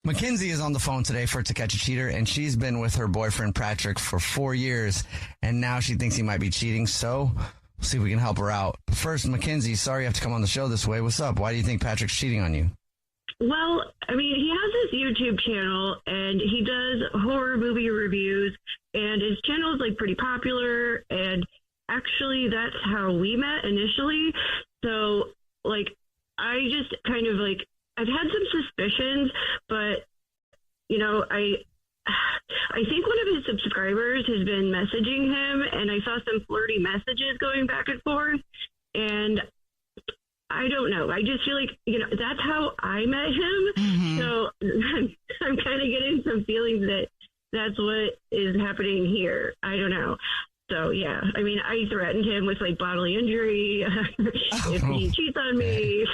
Mackenzie is on the phone today for To Catch a Cheater, and she's been with her boyfriend Patrick for 4 years, and now she thinks he might be cheating, so we'll see if we can help her out. But first, Mackenzie, sorry you have to come on the show this way. What's up? Why do you think Patrick's cheating on you? Well, I mean, he has this YouTube channel, and he does horror movie reviews, and his channel is, like, pretty popular, and actually that's how we met initially. So, like, I just kind of, like, I've had some suspicions, but, you know, I think one of his subscribers has been messaging him, and I saw some flirty messages going back and forth, and I don't know. I just feel like, you know, that's how I met him. Mm-hmm. So I'm kind of getting some feelings that that's what is happening here. I don't know. So, yeah, I mean, I threatened him with, like, bodily injury if he cheats on me,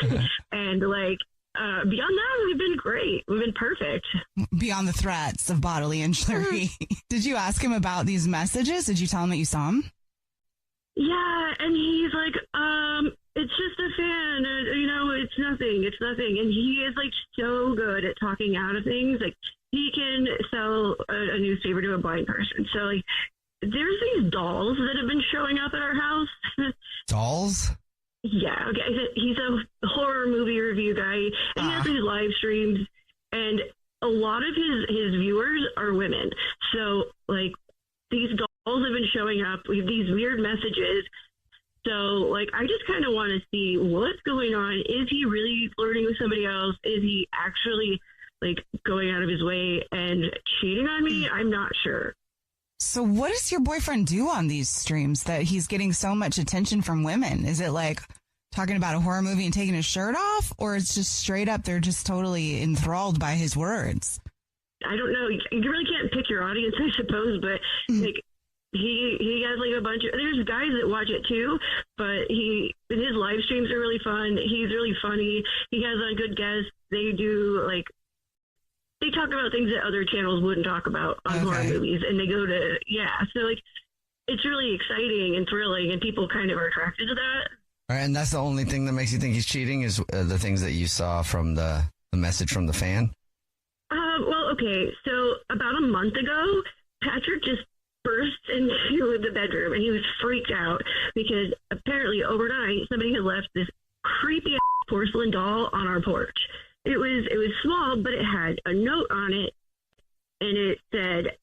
and, like, beyond that, we've been great. We've been perfect. Beyond the threats of bodily injury. Did you ask him about these messages? Did you tell him that you saw him? Yeah, and he's like, it's just a fan. You know, it's nothing. It's nothing. And he is, like, so good at talking out of things. Like, he can sell a newspaper to a blind person. So, like, there's these dolls that have been showing up at our house. Dolls? Yeah, okay. He's a horror movie review guy, and he has these live streams, and a lot of his viewers are women. So, like, these dolls have been showing up. We have these weird messages. So, like, I just kind of want to see what's going on. Is he really flirting with somebody else? Is he actually, like, going out of his way and cheating on me? I'm not sure. So what does your boyfriend do on these streams that he's getting so much attention from women? Is it like talking about a horror movie and taking his shirt off, or it's just straight up they're just totally enthralled by his words? I don't know. You really can't pick your audience, I suppose, but like he has like a bunch of, there's guys that watch it too, but his live streams are really fun. He's really funny. He has a good guest. They do like, they talk about things that other channels wouldn't talk about on horror movies, and they go to, so like, it's really exciting and thrilling, and people kind of are attracted to that. All right, and that's the only thing that makes you think he's cheating is the things that you saw from the message from the fan? Well, okay, so about a month ago, Patrick just burst into the bedroom, and he was freaked out because apparently overnight somebody had left this creepy porcelain doll on our porch. It was small, but it had a note on it, and it said,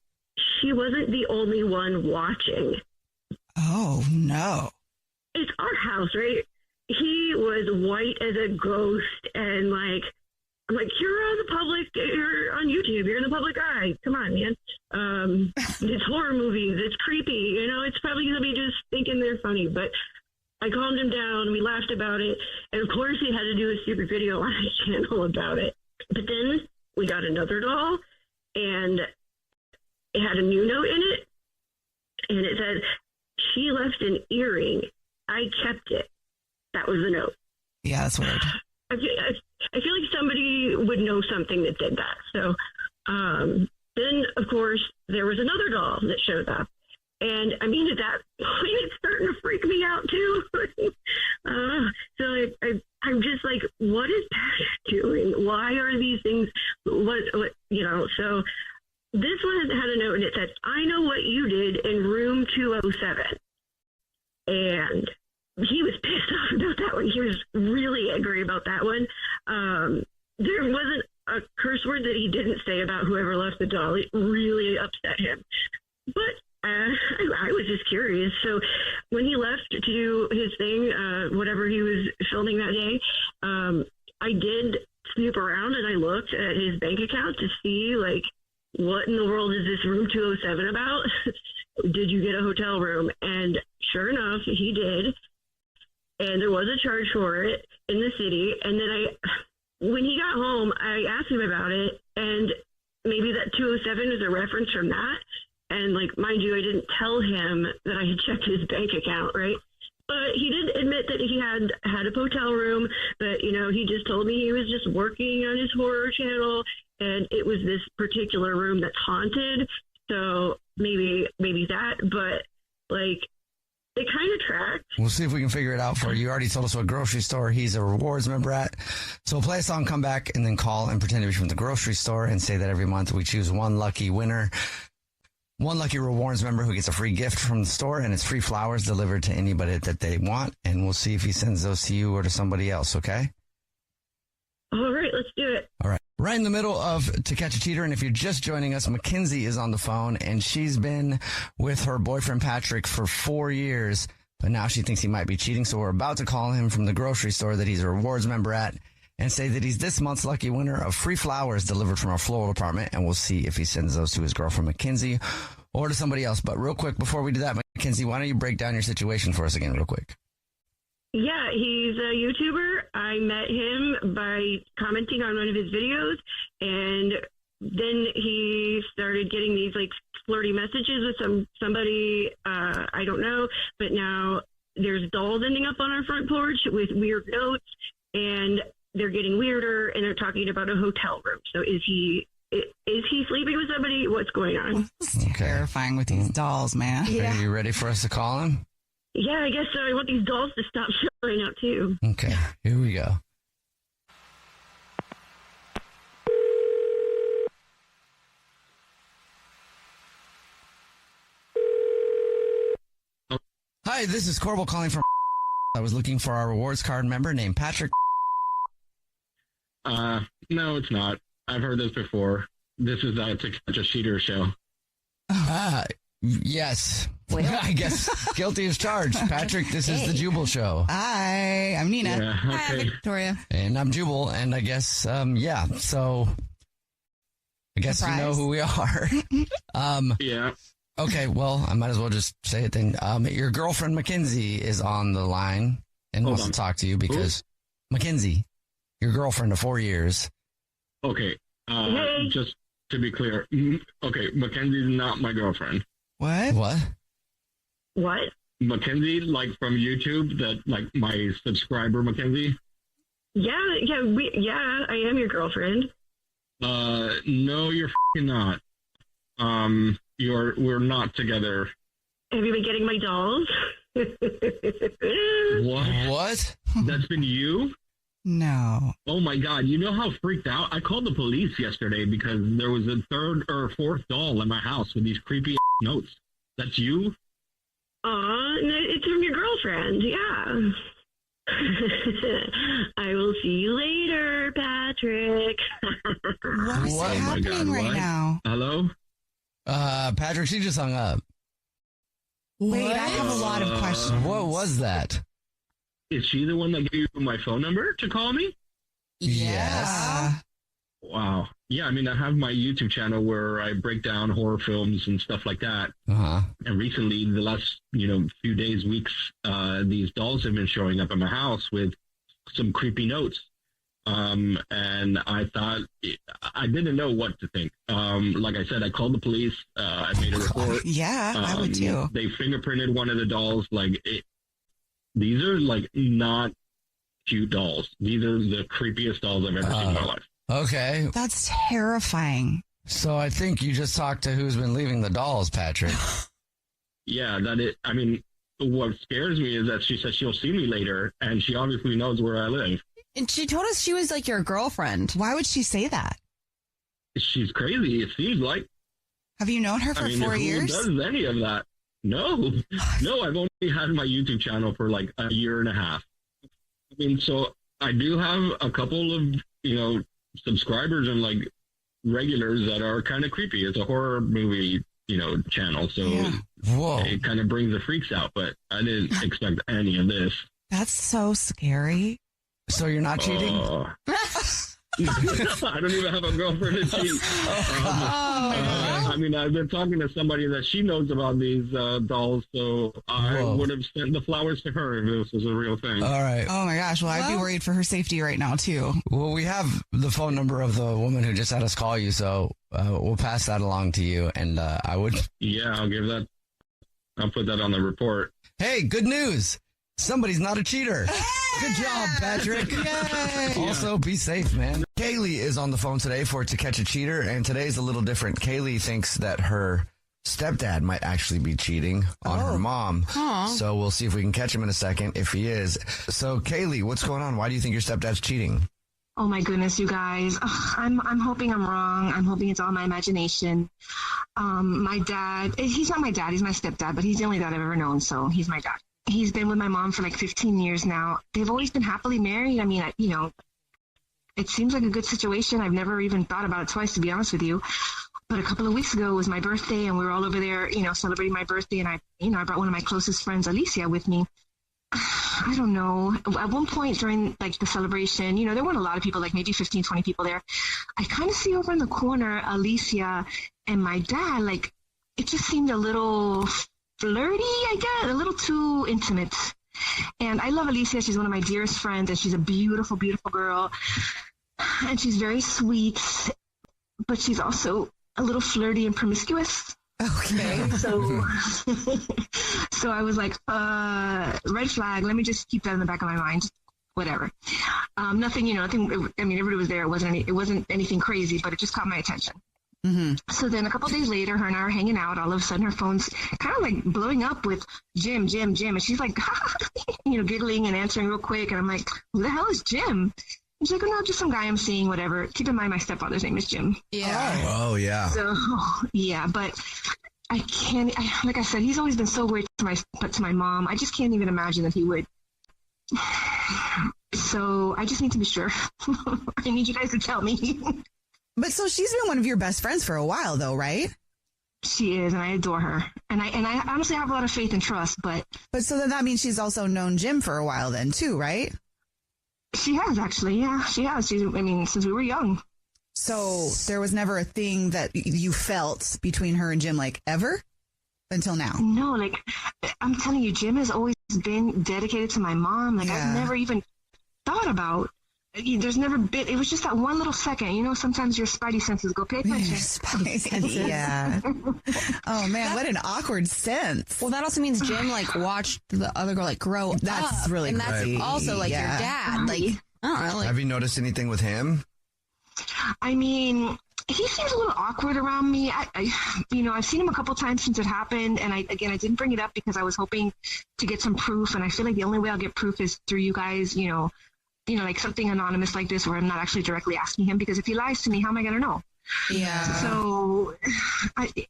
"She wasn't the only one watching." Oh, no. It's our house, right? He was white as a ghost, and like, I'm like, you're on the public, you're on YouTube, you're in the public eye. Come on, man. It's horror movies, it's creepy, you know, it's probably somebody just thinking they're funny, but I calmed him down, we laughed about it, and of course he had to do a stupid video on his channel about it. But then we got another doll, and it had a new note in it, and it said, "She left an earring. I kept it." That was the note. Yeah, that's weird. I feel like somebody would know something that did that. So then, of course, there was another doll that showed up. And, I mean, at that point, it's starting to freak me out, too. So I'm just like, what is Patrick doing? Why are these things, what, you know? So this one had a note, and it said, "I know what you did in room 207. And he was pissed off about that one. He was really angry about that one. There wasn't a curse word that he didn't say about whoever left the doll. It really upset him. But I was just curious. So when he left to do his thing, whatever he was filming that day, I did snoop around and I looked at his bank account to see, like, what in the world is this room 207 about? Did you get a hotel room? And sure enough, he did. And there was a charge for it in the city. And then when he got home, I asked him about it. And maybe that 207 is a reference from that. And, like, mind you, I didn't tell him that I had checked his bank account, right? But he did admit that he had a hotel room, but, you know, he just told me he was just working on his horror channel, and it was this particular room that's haunted. So maybe that, but, like, It kind of tracked. We'll see if we can figure it out for you. You already told us what grocery store he's a rewards member at. So we'll play a song, come back, and then call and pretend to be from the grocery store and say that every month we choose one lucky winner, one lucky rewards member who gets a free gift from the store, and it's free flowers delivered to anybody that they want. And we'll see if he sends those to you or to somebody else, okay? All right, let's do it. All right. Right in the middle of To Catch a Cheater, and if you're just joining us, Mackenzie is on the phone, and she's been with her boyfriend Patrick for 4 years, but now she thinks he might be cheating, so we're about to call him from the grocery store that he's a rewards member at and say that he's this month's lucky winner of free flowers delivered from our floral department, and we'll see if he sends those to his girlfriend Mackenzie or to somebody else. But real quick, before we do that, Mackenzie, why don't you break down your situation for us again real quick? Yeah, he's a YouTuber. I met him by commenting on one of his videos, and then he started getting these like flirty messages with somebody I don't know, but now there's dolls ending up on our front porch with weird notes, and they're getting weirder, and they're talking about a hotel room. So is he sleeping with somebody? What's going on? It's terrifying with these dolls, man. Yeah. Are you ready for us to call him? Yeah, I guess so. I want these dolls to stop showing up, too. Okay, here we go. Hi, this is Corbel calling from I was looking for our rewards card member named Patrick. No, it's not. I've heard this before. This is To Catch a Cheater show. Yes. Well, I guess guilty as charged. Patrick, this is the Jubal show. Hi, I'm Nina. Yeah, Hi, okay. Victoria. And I'm Jubal, and I guess, so I guess Surprise. you know who we are. Yeah. Okay, well, I might as well just say it then. Your girlfriend, Mackenzie, is on the line and Hold wants on. to talk to you because Mackenzie, your girlfriend of 4 years. Okay. Hey. Just to be clear. Okay, Mackenzie's not my girlfriend. What? What? What? Mackenzie, like from YouTube, that like my subscriber Mackenzie. Yeah, I am your girlfriend. No, you're f***ing not. We're not together. Have you been getting my dolls? What? That's been you? No. Oh my God! You know how freaked out I called the police yesterday because there was a third or fourth doll in my house with these creepy notes. That's you? It's from your girlfriend. Yeah. I will see you later, Patrick. What's What? Oh my happening God, right what? now? Hello? Patrick, she just hung up. Wait, I have a lot of questions. What was that? Is she the one that gave you my phone number to call me? Yes. Wow. Yeah, I mean, I have my YouTube channel where I break down horror films and stuff like that. Uh-huh. And recently, the last, few days, weeks, these dolls have been showing up at my house with some creepy notes. And I thought, I didn't know what to think. Like I said, I called the police. I made a report. Yeah, I would too. They fingerprinted one of the dolls. These are not cute dolls. These are the creepiest dolls I've ever seen in my life. Okay. That's terrifying. So I think you just talked to who's been leaving the dolls, Patrick. Yeah, I mean, what scares me is that she says she'll see me later, and she obviously knows where I live. And she told us she was like your girlfriend. Why would she say that? She's crazy, it seems like. Have you known her for 4 years? Who does any of that? No, I've only had my YouTube channel for like a year and a half. I mean, so I do have a couple of, subscribers and like regulars that are kind of creepy. It's a horror movie, channel. So Whoa. it kind of brings the freaks out, but I didn't expect any of this. That's so scary. So you're not cheating? I don't even have a girlfriend to cheat. I mean, I've been talking to somebody that she knows about these dolls, so I would have sent the flowers to her if this was a real thing. All right. Oh my gosh. Well, I'd be worried for her safety right now too. Well, we have the phone number of the woman who just had us call you, so we'll pass that along to you. And I would. Yeah, I'll put that on the report. Hey, good news. Somebody's not a cheater. Good job, Patrick. Yay. Also, be safe, man. Kaylee is on the phone today for To Catch a Cheater, and today's a little different. Kaylee thinks that her stepdad might actually be cheating on her mom. So we'll see if we can catch him in a second if he is. So Kaylee, what's going on? Why do you think your stepdad's cheating? Oh my goodness, you guys. I'm hoping I'm wrong. I'm hoping it's all my imagination. My dad, he's not my dad, he's my stepdad, but he's the only dad I've ever known, so he's my dad. He's been with my mom for like 15 years now. They've always been happily married. I mean, it seems like a good situation. I've never even thought about it twice, to be honest with you. But a couple of weeks ago was my birthday, and we were all over there, celebrating my birthday, and I brought one of my closest friends, Alicia, with me. I don't know. At one point during like the celebration, there weren't a lot of people, like maybe 15, 20 people there. I kind of see over in the corner, Alicia and my dad, like it just seemed a little flirty, I guess, a little too intimate. And I love Alicia. She's one of my dearest friends, and she's a beautiful, beautiful girl. And she's very sweet, but she's also a little flirty and promiscuous. Okay. So I was like, red flag. Let me just keep that in the back of my mind. Whatever. Nothing. I mean, everybody was there. It wasn't anything crazy, but it just caught my attention. Mm-hmm. So then a couple of days later, her and I are hanging out. All of a sudden, her phone's kind of like blowing up with Jim. And she's like, giggling and answering real quick. And I'm like, who the hell is Jim? And she's like, oh, no, just some guy I'm seeing, whatever. Keep in mind, my stepfather's name is Jim. Yeah. Oh, yeah. So, yeah, but I can't, like I said, he's always been so great to my mom. I just can't even imagine that he would. So I just need to be sure. I need you guys to tell me. But so she's been one of your best friends for a while, though, right? She is, and I adore her. And I honestly have a lot of faith and trust, but so then that means she's also known Jim for a while then, too, right? She has, actually. Yeah, she has. Since we were young. So there was never a thing that you felt between her and Jim, like, ever? Until now? No, like, I'm telling you, Jim has always been dedicated to my mom. Like, I've never even thought about. There's never been. It was just that one little second. Sometimes your spidey senses go, pay attention. Yeah. Oh, man, what an awkward sense. Well, that also means Jim, like, watched the other girl, like, grow up. That's really And crazy. that's also, like, your dad. Like, I don't know. Like, Have you noticed anything with him? I mean, he seems a little awkward around me. I've seen him a couple times since it happened, and I didn't bring it up because I was hoping to get some proof, and I feel like the only way I'll get proof is through you guys, like something anonymous like this where I'm not actually directly asking him, because if he lies to me, how am I going to know? yeah. So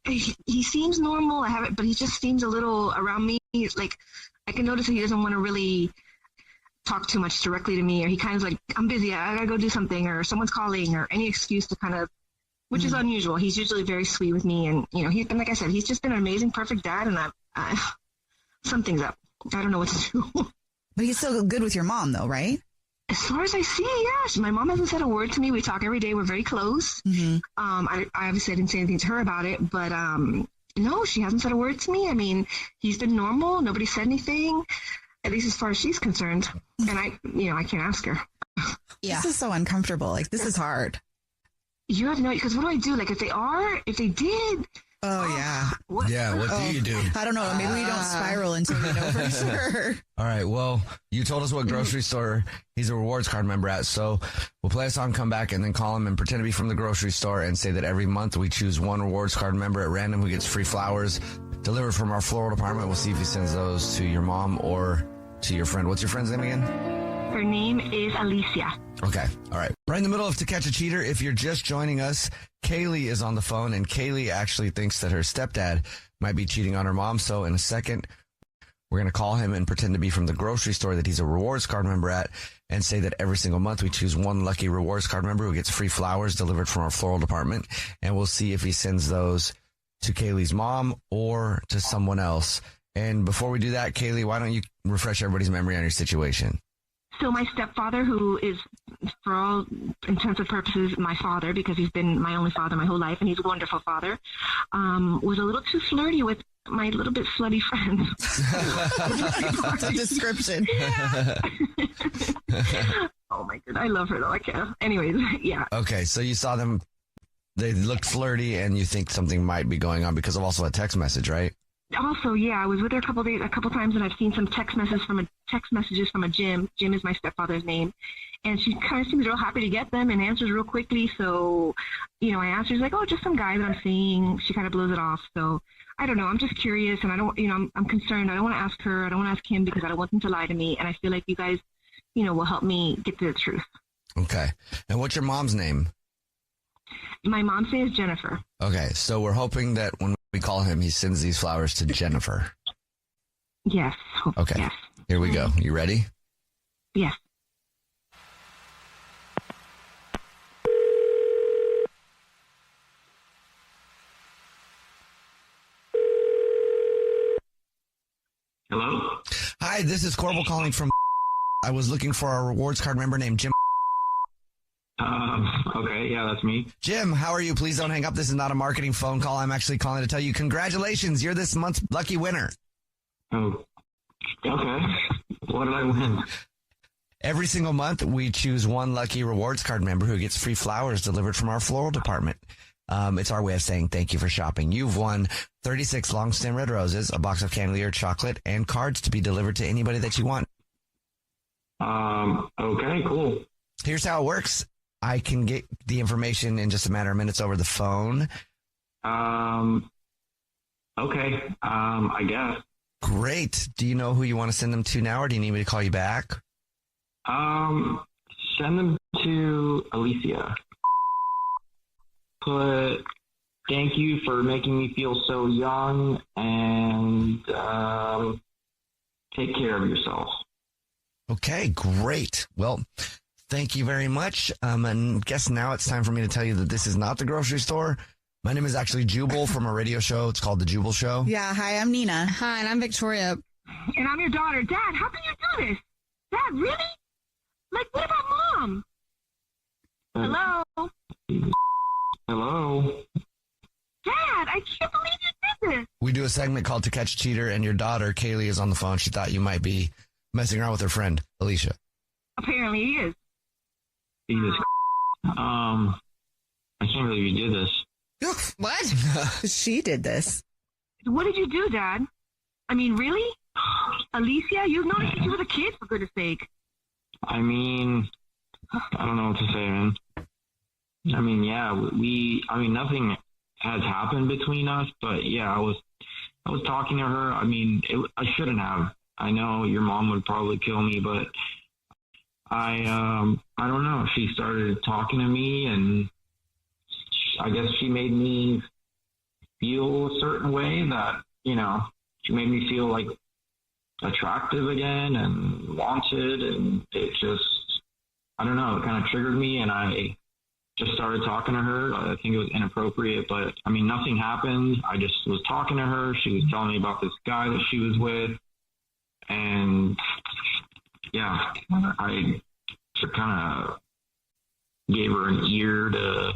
he seems normal. I haven't, but he just seems a little around me. Like I can notice that he doesn't want to really talk too much directly to me, or he kind of like, I'm busy, I gotta go do something, or someone's calling, or any excuse to kind of, which is unusual. He's usually very sweet with me, and and like I said, he's just been an amazing, perfect dad, and something's up. I don't know what to do. But he's still good with your mom, though, right? As far as I see, yes. My mom hasn't said a word to me. We talk every day. We're very close. Mm-hmm. I obviously didn't say anything to her about it, but no, she hasn't said a word to me. I mean, he's been normal. Nobody said anything, at least as far as she's concerned. And I can't ask her. Yeah. This is so uncomfortable. Like, this is hard. You have no, because what do I do? Like, if they did. Oh, yeah. What? Yeah, what do you do? I don't know. Maybe we don't spiral until we know for sure. All right, well, you told us what grocery store he's a rewards card member at, so we'll play a song, come back, and then call him and pretend to be from the grocery store and say that every month we choose one rewards card member at random who gets free flowers delivered from our floral department. We'll see if he sends those to your mom or to your friend. What's your friend's name again? Her name is Alicia. Okay. All right. Right in the middle of To Catch a Cheater. If you're just joining us, Kaylee is on the phone, and Kaylee actually thinks that her stepdad might be cheating on her mom. So in a second, we're going to call him and pretend to be from the grocery store that he's a rewards card member at, and say that every single month we choose one lucky rewards card member who gets free flowers delivered from our floral department. And we'll see if he sends those to Kaylee's mom or to someone else. And before we do that, Kaylee, why don't you refresh everybody's memory on your situation? So my stepfather, who is, for all intents and purposes, my father, because he's been my only father my whole life, and he's a wonderful father, was a little too flirty with my little bit slutty friend. That's a description. Oh, my God. I love her, though. I can't. Anyways, yeah. Okay, so you saw them, they looked flirty, and you think something might be going on because of also a text message, right? Also, yeah, I was with her a couple times, and I've seen some text messages from a Jim. Jim is my stepfather's name, And she kind of seems real happy to get them and answers real quickly. So, I asked her, she's like, oh, just some guy that I'm seeing. She kind of blows it off. So I don't know. I'm just curious, and I don't, I'm concerned. I don't want to ask her. I don't want to ask him because I don't want them to lie to me. And I feel like you guys, will help me get to the truth. Okay. And what's your mom's name? My mom's name is Jennifer. Okay. So we're hoping that when we call him, he sends these flowers to Jennifer. Yes. Okay. Yes. Here we go. You ready? Yes. Hello? Hi, this is Corbel calling from. I was looking for a rewards card member named Jim. Okay, yeah, that's me. Jim, how are you? Please don't hang up. This is not a marketing phone call. I'm actually calling to tell you congratulations. You're this month's lucky winner. Oh, okay. What did I win? Every single month, we choose one lucky rewards card member who gets free flowers delivered from our floral department. It's our way of saying thank you for shopping. You've won 36 long stem red roses, a box of candy chocolate, and cards to be delivered to anybody that you want. Okay, cool. Here's how it works. I can get the information in just a matter of minutes over the phone. Okay, I guess. Great. Do you know who you want to send them to now, or do you need me to call you back? Send them to Alicia. Put, thank you for making me feel so young, and take care of yourself. Okay, great. Well, thank you very much. And guess now it's time for me to tell you that this is not the grocery store. My name is actually Jubal from a radio show. It's called The Jubal Show. Yeah, hi, I'm Nina. Hi, and I'm Victoria. And I'm your daughter. Dad, how can you do this? Dad, really? Like, what about Mom? Hello? Hello? Dad, I can't believe you did this. We do a segment called To Catch a Cheater, and your daughter, Kaylee, is on the phone. She thought you might be messing around with her friend, Alicia. Apparently he is. Jesus. I can't believe you did this. What? She did this. What did you do, Dad? I mean, really? Alicia, you've known her since you was a kid, for goodness sake. I mean, I don't know what to say, man. I mean, yeah, nothing has happened between us, but yeah, I was talking to her. I mean, I shouldn't have. I know your mom would probably kill me, but I don't know. She started talking to me, and I guess she made me feel a certain way that, she made me feel like attractive again and wanted, and it just, I don't know, it kind of triggered me, and I just started talking to her. I think it was inappropriate, but I mean, nothing happened. I just was talking to her. She was telling me about this guy that she was with, and yeah, I just kind of gave her an ear to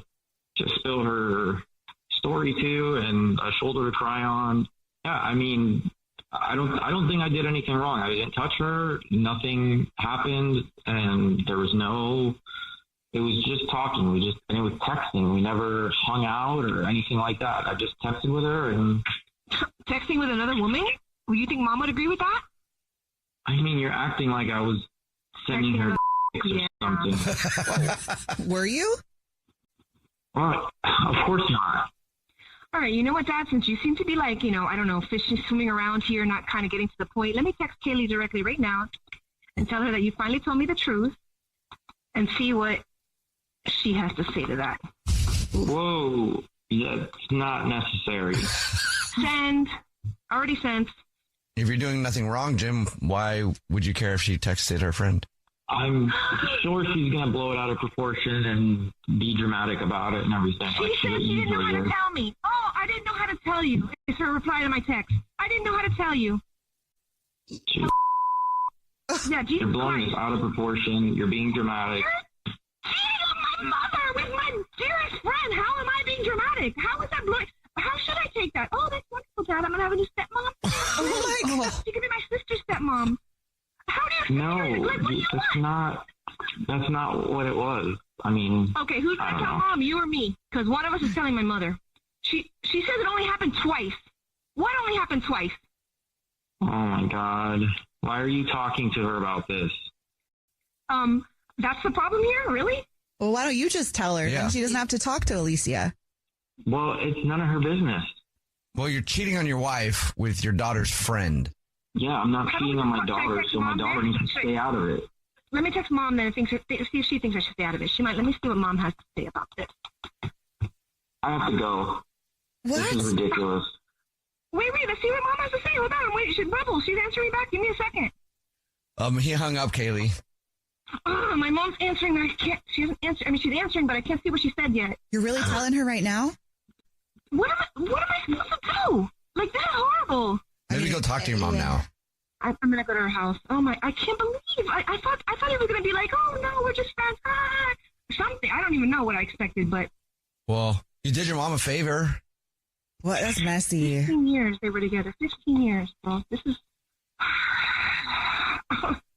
spill her story to, and a shoulder to cry on. Yeah, I mean, I don't think I did anything wrong. I didn't touch her. Nothing happened, and it was just talking. And it was texting. We never hung out or anything like that. I just texted with her. And texting with another woman? Well, you think Mom would agree with that? I mean, you're acting like I was sending her or something. Were you? Well, of course not. All right, you know what, Dad? Since you seem to be like, I don't know, fishing, swimming around here, not kind of getting to the point, let me text Kaylee directly right now and tell her that you finally told me the truth and see what she has to say to that. Whoa, yeah, it's not necessary. Send. Already sent. If you're doing nothing wrong, Jim, why would you care if she texted her friend? I'm sure she's going to blow it out of proportion and be dramatic about it and everything. She said she didn't know how to tell me. Oh, I didn't know how to tell you. It's her reply to my text. I didn't know how to tell you. Yeah, Jesus You're blowing Christ. this out of proportion. You're being dramatic. Cheating on my mother with my dearest friend. How am I being dramatic? How is that blowing? How should I take that? Oh, that's wonderful, Dad. I'm going to have a new stepmom. Oh, my God. She could be my sister's stepmom. How do you No, like, what do you want? that's not what it was. I mean, Okay, who's going to tell Mom, you or me? Because one of us is telling my mother. She says it only happened twice. What only happened twice? oh my God. Why are you talking to her about this? That's the problem here? Really? Well, why don't you just tell her? Yeah. Then she doesn't have to talk to Alicia. Well, it's none of her business. Well, you're cheating on your wife with your daughter's friend. Yeah, I'm not cheating on my daughter, so my daughter needs to stay out of it. Let me text Mom then and see if she thinks I should stay out of it. Let me see what Mom has to say about this. I have to go. What? This is ridiculous. Wait, let's see what Mom has to say. Hold on. Wait, she's answering me back. Give me a second. He hung up, Kaylee. Oh, my mom's answering. She hasn't answered. I mean, she's answering, but I can't see what she said yet. You're really telling her right now? What am I supposed to do? Like, that's horrible. Maybe go talk to your mom now. I'm gonna go to her house. Oh my! I can't believe. I thought he was gonna be like, oh no, we're just friends. Something. I don't even know what I expected, but. Well, you did your mom a favor. What? That's messy. 15 years they were together. 15 years. Well, this is.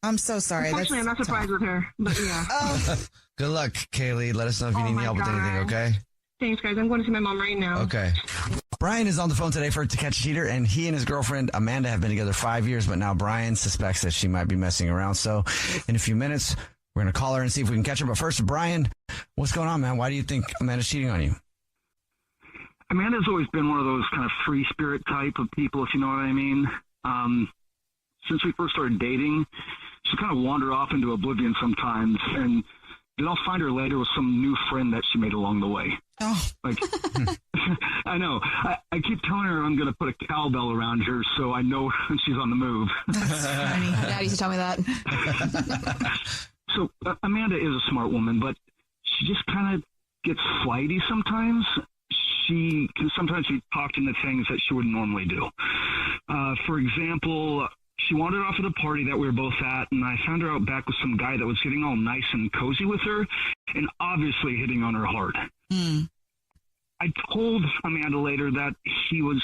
I'm so sorry. Unfortunately, I'm not surprised with her, but yeah. Oh, Good luck, Kaylee. Let us know if you need any my help with anything, God. okay? Thanks, guys. I'm going to see my mom right now. Okay. Brian is on the phone today for To Catch a Cheater, and he and his girlfriend, Amanda, have been together 5 years, but now Brian suspects that she might be messing around. So in a few minutes, we're going to call her and see if we can catch her. But first, Brian, what's going on, man? Why do you think Amanda's cheating on you? Amanda's always been one of those kind of free spirit type of people, if you know what I mean. Since we first started dating, she kind of wander off into oblivion sometimes, and then I'll find her later with some new friend that she made along the way. oh. Like, I know. I keep telling her I'm going to put a cowbell around her so I know she's on the move. That's funny. My dad used to tell me that. So Amanda is a smart woman, but she just kind of gets flighty sometimes. She can sometimes be talked into things that she wouldn't normally do. For example, she wandered off at a party that we were both at, and I found her out back with some guy that was getting all nice and cozy with her and obviously hitting on her hard. I told Amanda later that he was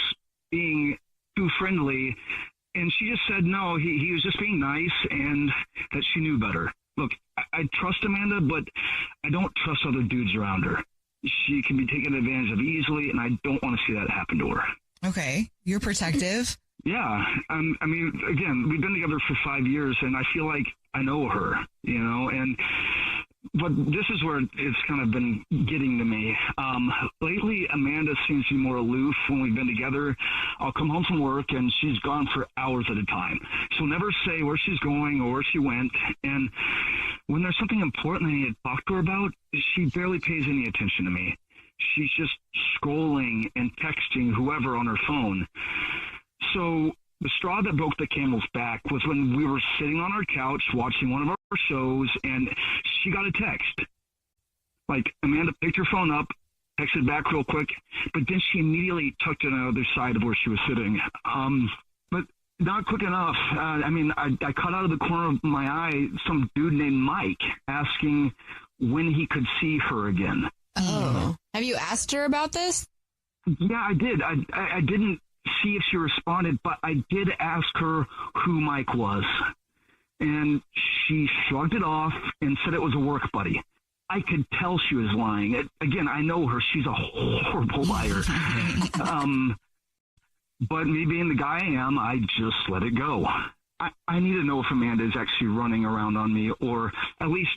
being too friendly, and she just said no, he was just being nice and that she knew better. Look, I trust Amanda, but I don't trust other dudes around her. She can be taken advantage of easily, and I don't want to see that happen to her. Okay. You're protective. Yeah. I mean, again, we've been together for 5 years, and I feel like I know her, you know, but this is where it's kind of been getting to me. Lately, Amanda seems to be more aloof when we've been together. I'll come home from work, and she's gone for hours at a time. She'll never say where she's going or where she went, and when there's something important I need to talk to her about, she barely pays any attention to me. She's just scrolling and texting whoever on her phone. So the straw that broke the camel's back was when we were sitting on our couch watching one of our shows, and she got a text. Like, Amanda picked her phone up, texted back real quick, but then she immediately tucked it on the other side of where she was sitting. But not quick enough. I caught out of the corner of my eye some dude named Mike asking when he could see her again. Oh. Have you asked her about this? Yeah, I did. I didn't see if she responded, but I did ask her who Mike was. And she shrugged it off and said it was a work buddy. I could tell she was lying. Again, I know her. She's a horrible liar. But me being the guy I am, I just let it go. I need to know if Amanda is actually running around on me, or at least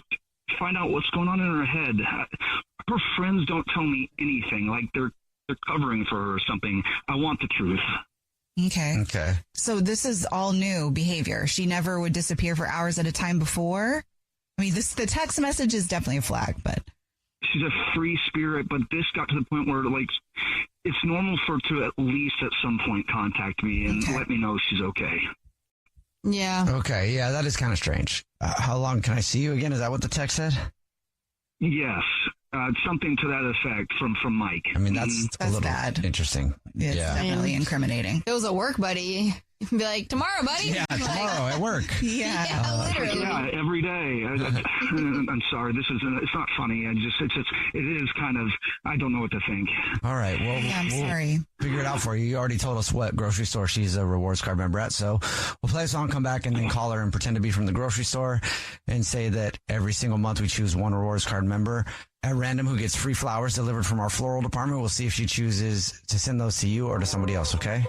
find out what's going on in her head. Her friends don't tell me anything, like they're covering for her or something. I want the truth. Okay. So this is all new behavior. She never would disappear for hours at a time before. I mean, the text message is definitely a flag, but she's a free spirit, but this got to the point where, like, it's normal for her to at least at some point contact me and let me know she's okay. Yeah. Okay. Yeah, that is kind of strange. How long can I see you again? Is that what the text said? Yes. Something to that effect from Mike. I mean, that's a little bad. Interesting. It's definitely incriminating. If it was a work buddy, you'd be like, tomorrow, buddy. Yeah, tomorrow at work. Yeah. Literally. Yeah, every day. I'm sorry. It's not funny. It is kind of, I don't know what to think. All right. Well, I'm we'll sorry. figure it out for you. You already told us what grocery store she's a rewards card member at. So we'll play a song, come back, and then call her and pretend to be from the grocery store and say that every single month we choose one rewards card member at random who gets free flowers delivered from our floral department. We'll see if she chooses to send those to you or to somebody else, okay?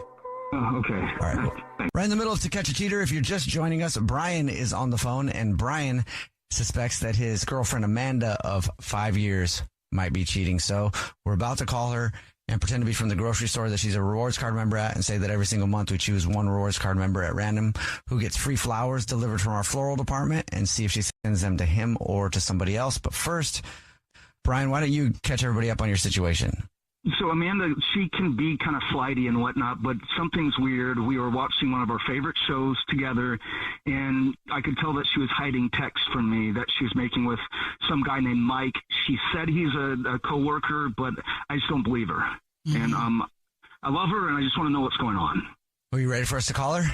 Oh, okay. All right. Right in the middle of To Catch a Cheater, if you're just joining us, Brian is on the phone, and Brian suspects that his girlfriend Amanda of 5 years might be cheating. So we're about to call her and pretend to be from the grocery store that she's a rewards card member at, and say that every single month we choose one rewards card member at random who gets free flowers delivered from our floral department, and see if she sends them to him or to somebody else. But first, Brian, why don't you catch everybody up on your situation? So Amanda, she can be kind of flighty and whatnot, but something's weird. We were watching one of our favorite shows together, and I could tell that she was hiding texts from me that she was making with some guy named Mike. She said he's a coworker, but I just don't believe her. Mm-hmm. And I love her, and I just want to know what's going on. Are you ready for us to call her?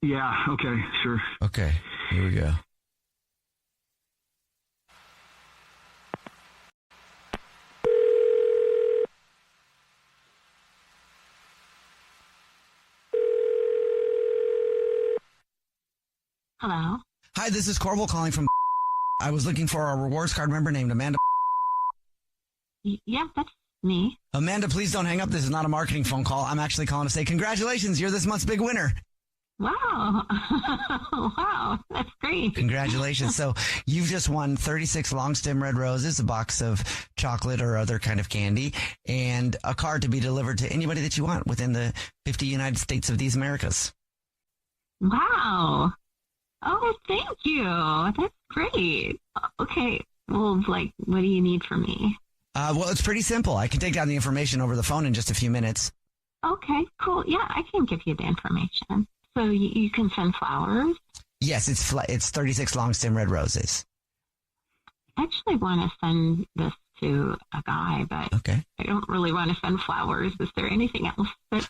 Yeah, okay, sure. Okay, here we go. Hello. Hi, this is Corbel calling from. I was looking for a rewards card member named Amanda. Yeah, that's me. Amanda, please don't hang up. This is not a marketing phone call. I'm actually calling to say congratulations. You're this month's big winner. Wow. Wow, that's great. Congratulations. So you've just won 36 long stem red roses, a box of chocolate or other kind of candy, and a card to be delivered to anybody that you want within the 50 United States of these Americas. Wow. Oh, thank you. That's great. Okay. Well, what do you need from me? Well, it's pretty simple. I can take down the information over the phone in just a few minutes. Okay, cool. Yeah, I can give you the information. So you can send flowers? Yes, it's 36 long stem red roses. I actually want to send this to a guy, but okay. I don't really want to send flowers. Is there anything else that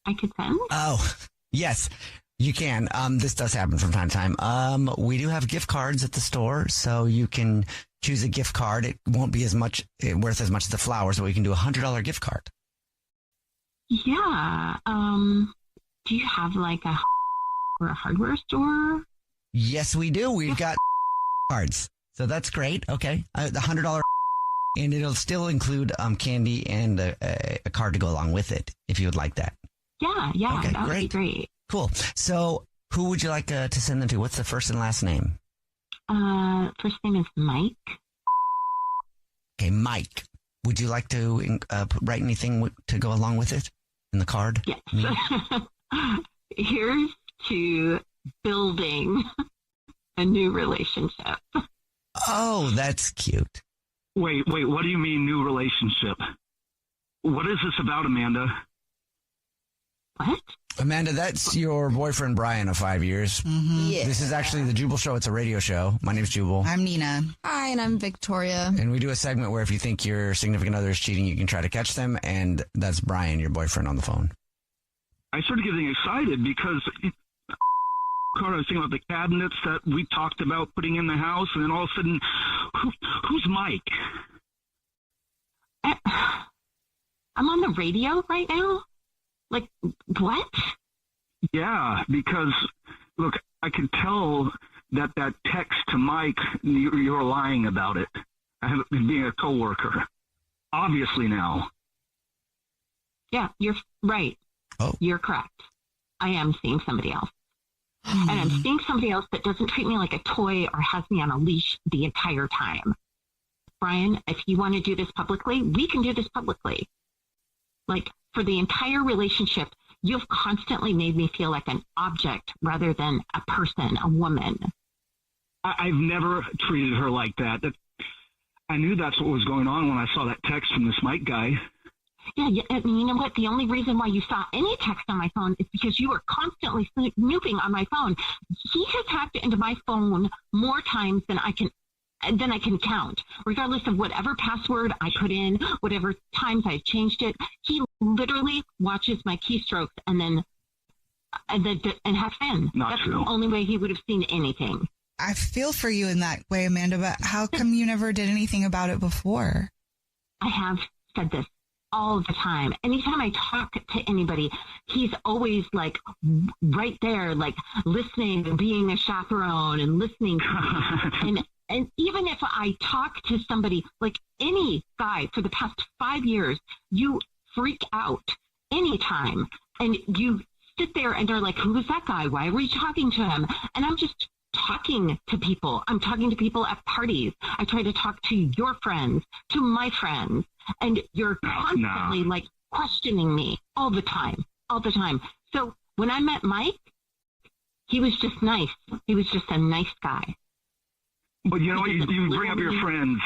I could send? Oh, yes. You can. This does happen from time to time. We do have gift cards at the store, so you can choose a gift card. It won't be worth as much as the flowers, but we can do $100 gift card. Yeah. Do you have a hardware store? Yes, we do. We've got cards, so that's great. Okay, the $100, and it'll still include great and a card to go along with it if you would like that. Yeah, okay, that would be great. Cool. So who would you like to send them to? What's the first and last name? First name is Mike. Okay, Mike. Would you like to write anything to go along with it in the card? Yes. Here's to building a new relationship. Oh, that's cute. Wait, what do you mean new relationship? What is this about, Amanda? What? Amanda, that's your boyfriend, Brian, of 5 years. Mm-hmm. Yeah. This is actually the Jubal Show. It's a radio show. My name's Jubal. I'm Nina. Hi, and I'm Victoria. And we do a segment where if you think your significant other is cheating, you can try to catch them. And that's Brian, your boyfriend, on the phone. I started getting excited because I was thinking about the cabinets that we talked about putting in the house, and then all of a sudden, who's Mike? I'm on the radio right now? What? Yeah, because, look, I could tell that text to Mike, you're lying about it. I haven't been being a coworker. Obviously now. Yeah, you're right. Oh. You're correct. I am seeing somebody else. And I'm seeing somebody else that doesn't treat me like a toy or has me on a leash the entire time. Brian, if you want to do this publicly, we can do this publicly. For the entire relationship, you've constantly made me feel like an object rather than a person, a woman. I've never treated her like that. I knew that's what was going on when I saw that text from this Mike guy. Yeah, you know what? The only reason why you saw any text on my phone is because you were constantly snooping on my phone. He has hacked into my phone more times than I can count, regardless of whatever password I put in, whatever times I changed it. He literally watches my keystrokes and hacks in. That's true. The only way he would have seen anything. I feel for you in that way, Amanda, but how come you never did anything about it before? I have said this all the time. Anytime I talk to anybody, he's always right there, listening and being a chaperone and listening to me. And even if I talk to somebody, any guy for the past 5 years, you freak out anytime. And you sit there and they're like, who is that guy? Why were you talking to him? And I'm just talking to people. I'm talking to people at parties. I try to talk to your friends, to my friends, and you're constantly like questioning me all the time. So when I met Mike, he was just nice. He was just a nice guy. But you know what? You bring up your friends.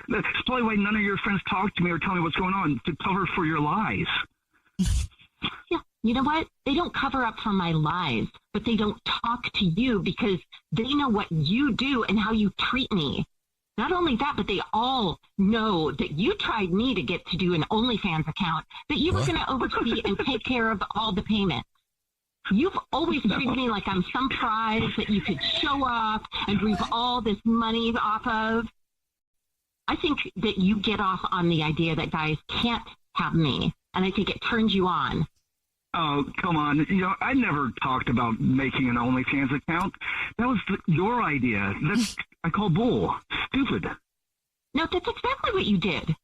That's probably why none of your friends talk to me or tell me what's going on, to cover for your lies. Yeah, you know what? They don't cover up for my lies, but they don't talk to you because they know what you do and how you treat me. Not only that, but they all know that you tried me to get to do an OnlyFans account, that you were going to oversee and take care of all the payments. You've always treated me like I'm some prize that you could show off and reap all this money off of. I think that you get off on the idea that guys can't have me, and I think it turns you on. Oh, come on. You know, I never talked about making an OnlyFans account. That was your idea. I call bull. Stupid. No, that's exactly what you did.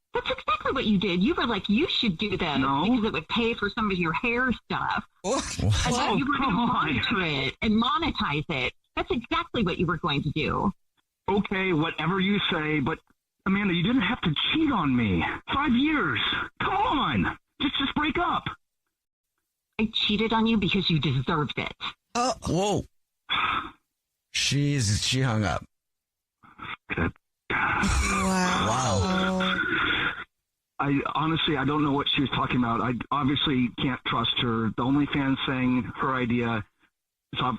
You were like, you should do this because it would pay for some of your hair stuff. And then you were going to monitor it and monetize it. That's exactly what you were going to do. Okay, whatever you say, but Amanda, you didn't have to cheat on me. 5 years. Come on. Just break up. I cheated on you because you deserved it. Oh, whoa. She hung up. Good. Wow. I honestly don't know what she was talking about. I obviously can't trust her. The OnlyFans saying her idea. So I'm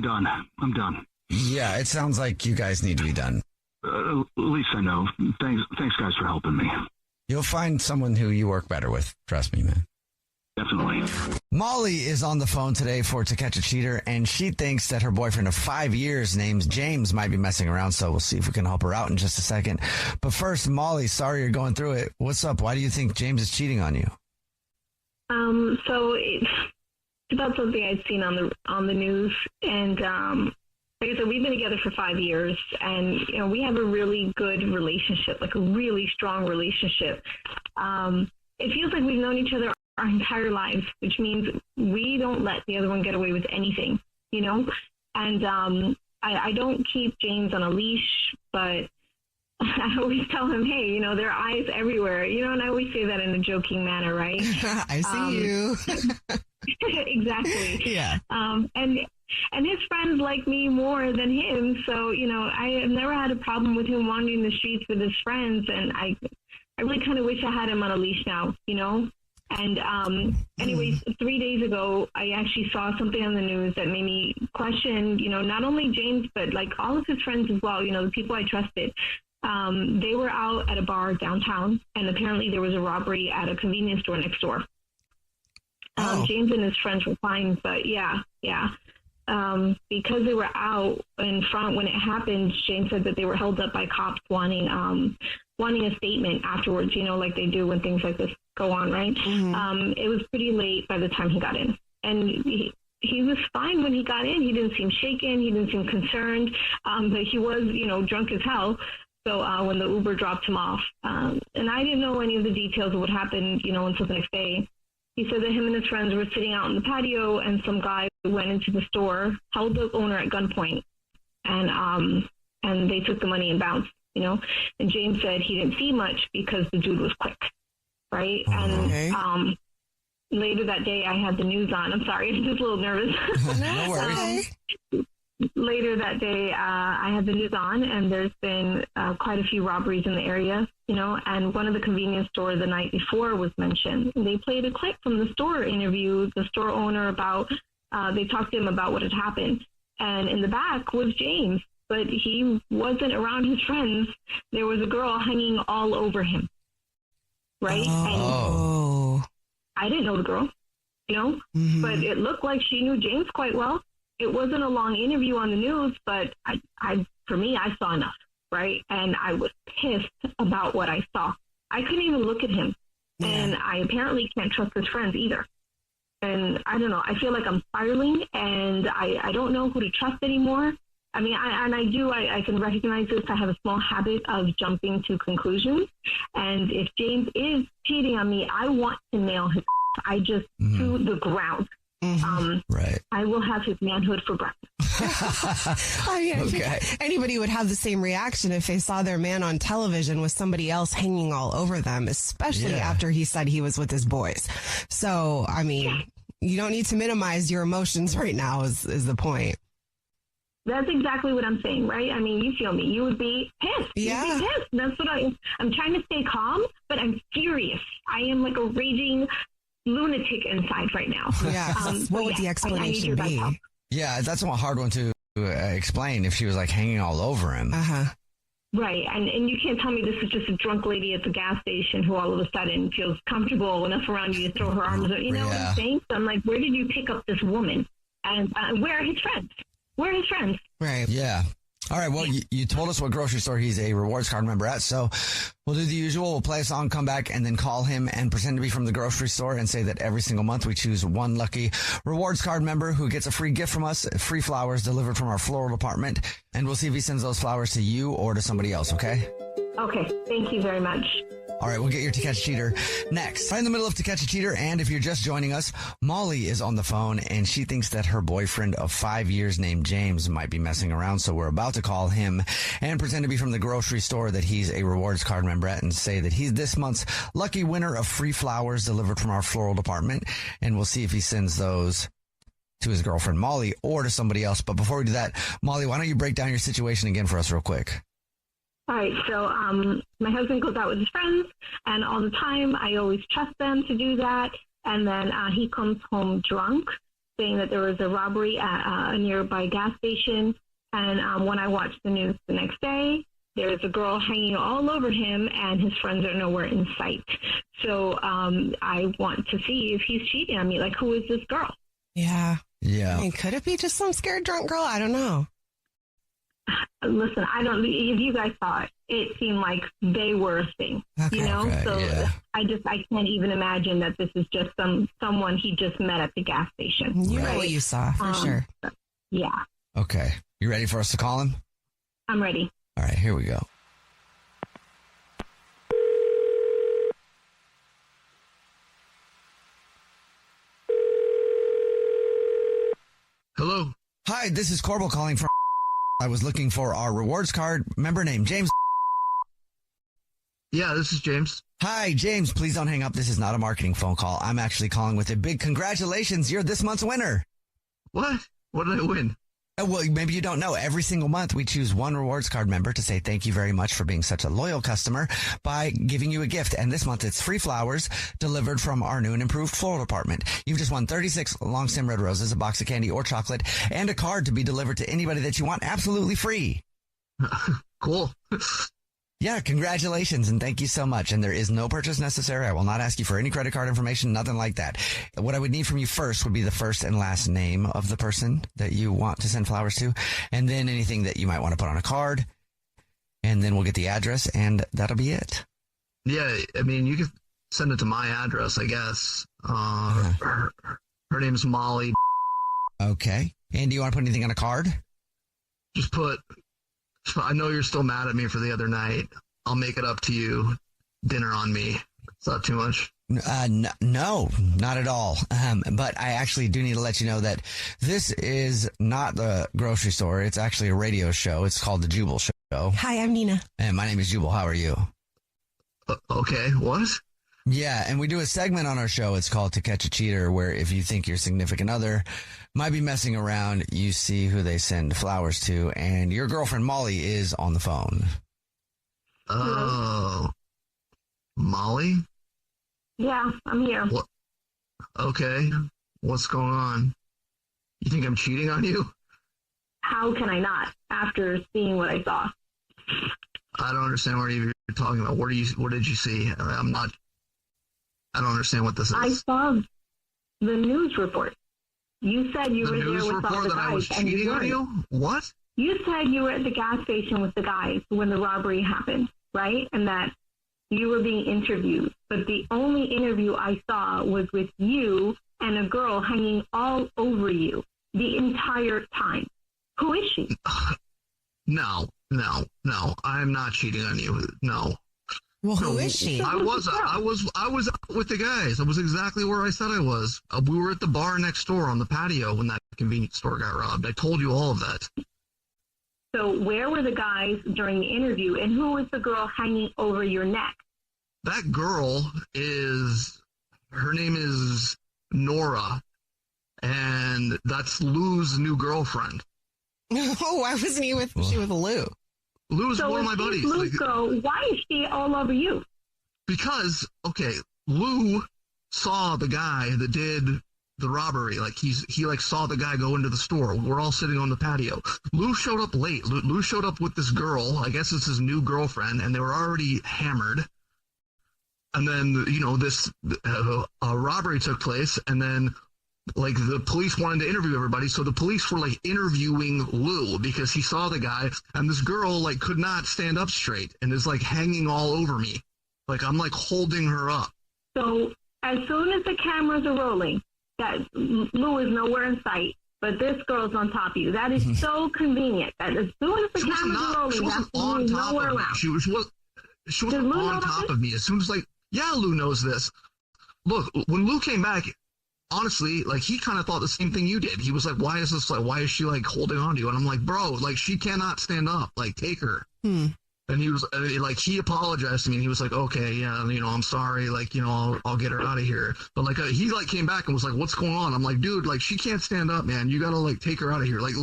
done. I'm done. Yeah, it sounds like you guys need to be done. At least I know. Thanks, guys, for helping me. You'll find someone who you work better with. Trust me, man. Definitely. Molly is on the phone today for To Catch a Cheater, and she thinks that her boyfriend of 5 years named James might be messing around, so we'll see if we can help her out in just a second. But first, Molly, sorry you're going through it. What's up? Why do you think James is cheating on you? So it's about something I'd seen on the news, and like I said, we've been together for 5 years, and we have a really good relationship, like a really strong relationship. It feels like we've known each other our entire lives, which means we don't let the other one get away with anything, and I don't keep James on a leash, but I always tell him, hey, there are eyes everywhere, and I always say that in a joking manner, right? I see you. Exactly. Yeah. And his friends like me more than him, so I have never had a problem with him wandering the streets with his friends, and I really kind of wish I had him on a leash now, And anyways, 3 days ago, I actually saw something on the news that made me question, not only James, but like all of his friends as well, the people I trusted. They were out at a bar downtown, and apparently there was a robbery at a convenience store next door. James and his friends were fine, but yeah. Because they were out in front when it happened, James said that they were held up by cops wanting a statement afterwards, like they do when things like this go on, right? Mm-hmm. It was pretty late by the time he got in. And he was fine when he got in. He didn't seem shaken. He didn't seem concerned. But he was, drunk as hell. So when the Uber dropped him off, and I didn't know any of the details of what happened, until the next day. He said that him and his friends were sitting out in the patio, and some guy went into the store, held the owner at gunpoint, and they took the money and bounced, And James said he didn't see much because the dude was quick, right? Okay. And later that day, I had the news on. I'm sorry, I'm just a little nervous. No worries. Later that day, I had the news on, and there's been quite a few robberies in the area, and one of the convenience stores the night before was mentioned. They played a clip from the store interview, the store owner about, they talked to him about what had happened. And in the back was James, but he wasn't around his friends. There was a girl hanging all over him, right? Oh. And I didn't know the girl, Mm-hmm. but it looked like she knew James quite well. It wasn't a long interview on the news, but for me, I saw enough, right? And I was pissed about what I saw. I couldn't even look at him. Yeah. And I apparently can't trust his friends either. And I don't know. I feel like I'm spiraling, and I don't know who to trust anymore. I mean, I can recognize this. I have a small habit of jumping to conclusions. And if James is cheating on me, I want to nail his to the ground. Right. I will have his manhood for breakfast. I mean, I Okay. think anybody would have the same reaction if they saw their man on television with somebody else hanging all over them, especially Yeah. after he said he was with his boys. So, I mean, you don't need to minimize your emotions right now is the point. That's exactly what I'm saying, right? I mean, you feel me. You would be pissed. Yeah. You'd be pissed. That's what I'm trying to stay calm, but I'm furious. I am like a raging lunatic inside right now. Yeah. What would the explanation be? Yeah, that's a hard one to explain if she was like hanging all over him. Uh-huh. Right. And you can't tell me this is just a drunk lady at the gas station who all of a sudden feels comfortable enough around you to throw her arms around. You know what I'm saying? So I'm like, where did you pick up this woman? And where are his friends? Where are his friends? Right. Yeah. All right. Well, you told us what grocery store he's a rewards card member at. So we'll do the usual. We'll play a song, come back, and then call him and pretend to be from the grocery store and say that every single month we choose one lucky rewards card member who gets a free gift from us, free flowers delivered from our floral department. And we'll see if he sends those flowers to you or to somebody else. Okay. Okay. Thank you very much. All right, we'll get your To Catch a Cheater next. Right in the middle of To Catch a Cheater, and if you're just joining us, Molly is on the phone, and she thinks that her boyfriend of 5 years named James might be messing around, so we're about to call him and pretend to be from the grocery store that he's a rewards card member at and say that he's this month's lucky winner of free flowers delivered from our floral department, and we'll see if he sends those to his girlfriend Molly or to somebody else. But before we do that, Molly, why don't you break down your situation again for us real quick? All right, so my husband goes out with his friends, and all the time I always trust them to do that. And then he comes home drunk, saying that there was a robbery at a nearby gas station. And when I watch the news the next day, there's a girl hanging all over him, and his friends are nowhere in sight. So I want to see if he's cheating on me. Like, who is this girl? Yeah. Yeah. I mean, could it be just some scared drunk girl? I don't know. Listen, I don't. If you guys saw it, it seemed like they were a thing. Okay. You know, Okay, so yeah. I can't even imagine that this is just someone he just met at the gas station. You know right? what you saw, for sure. Yeah, Okay. You ready for us to call him? I'm ready. All right, here we go. Hello. Hi, this is Corbel calling from. I was looking for our rewards card member named James. Yeah, this is James. Hi, James. Please don't hang up. This is not a marketing phone call. I'm actually calling with a big congratulations. You're this month's winner. What? What did I win? Well, maybe you don't know. Every single month, we choose one rewards card member to say thank you very much for being such a loyal customer by giving you a gift. And this month, it's free flowers delivered from our new and improved floral department. You've just won 36 long stem red roses, a box of candy or chocolate, and a card to be delivered to anybody that you want absolutely free. Cool. Yeah, congratulations, and thank you so much. And there is no purchase necessary. I will not ask you for any credit card information, nothing like that. What I would need from you first would be the first and last name of the person that you want to send flowers to, and then anything that you might want to put on a card, and then we'll get the address, and that'll be it. Yeah, I mean, you could send it to my address, I guess. Her name's Molly. Okay. And do you want to put anything on a card? Just put, I know you're still mad at me for the other night. I'll make it up to you. Dinner on me. It's not too much. No, not at all. But I actually do need to let you know that this is not the grocery store. It's actually a radio show. It's called The Jubal Show. Hi, I'm Nina. And my name is Jubal. How are you? Okay, what? Yeah, and we do a segment on our show. It's called To Catch a Cheater, where if you think your significant other might be messing around, you see who they send flowers to, and your girlfriend Molly is on the phone. Oh. Molly? Yeah, I'm here. What? Okay. What's going on? You think I'm cheating on you? How can I not after seeing what I saw? I don't understand what you're talking about. What did you see? I don't understand what this is. I saw the news report. You said you the were there news with all report the that I was guys, and cheating you on weren't. you? What? You said you were at the gas station with the guys when the robbery happened, right? And that you were being interviewed. But the only interview I saw was with you and a girl hanging all over you the entire time. Who is she? No. I'm not cheating on you. No. Well, who is she? I was out with the guys. I was exactly where I said I was. We were at the bar next door on the patio when that convenience store got robbed. I told you all of that. So where were the guys during the interview, and who was the girl hanging over your neck? That girl her name is Nora, and that's Lou's new girlfriend. Oh, why wasn't she with Lou? Lou's one of my buddies. Lou's girl, why is she all over you? Because, okay, Lou saw the guy that did the robbery. Like, he saw the guy go into the store. We're all sitting on the patio. Lou showed up late. Lou showed up with this girl. I guess it's his new girlfriend, and they were already hammered. And then, this robbery took place, and then, like, the police wanted to interview everybody, so the police were, like, interviewing Lou because he saw the guy, and this girl, like, could not stand up straight and is, like, hanging all over me. Like, I'm, like, holding her up. So, as soon as the cameras are rolling, that Lou is nowhere in sight, but this girl's on top of you. That is so convenient. That as soon as the cameras are rolling, she wasn't on top of me. She wasn't on top of me. As soon as, like, yeah, Lou knows this. Look, when Lou came back, honestly, like, he kind of thought the same thing you did. He was like, why is she, like, holding on to you? And I'm like, bro, like, she cannot stand up. Like, take her. And he was, like, he apologized to me, and he was like, okay, yeah, I'm sorry. Like, I'll get her out of here. But, like, he, like, came back and was like, what's going on? I'm like, dude, like, she can't stand up, man. You gotta, like, take her out of here. Like,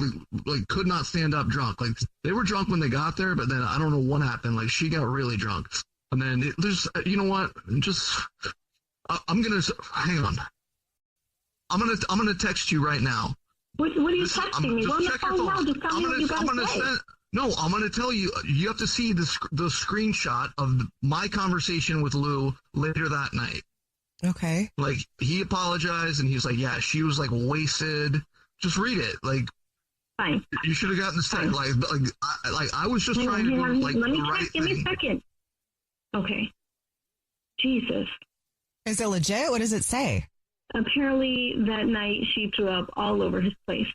could not stand up drunk. Like, they were drunk when they got there, but then I don't know what happened. Like, she got really drunk. And then there's, you know what? I'm gonna, hang on. I'm gonna text you right now. What are you texting me? Well, check your phone. I'm gonna tell you. You have to see the screenshot of my conversation with Lou later that night. Okay. Like, he apologized and he was like, "Yeah, she was like wasted." Just read it. Like, fine. You should have gotten this text. Like I was just trying to do like let me the right check. Give me a second. Okay. Jesus. Is it legit? What does it say? Apparently, that night she threw up all over his place.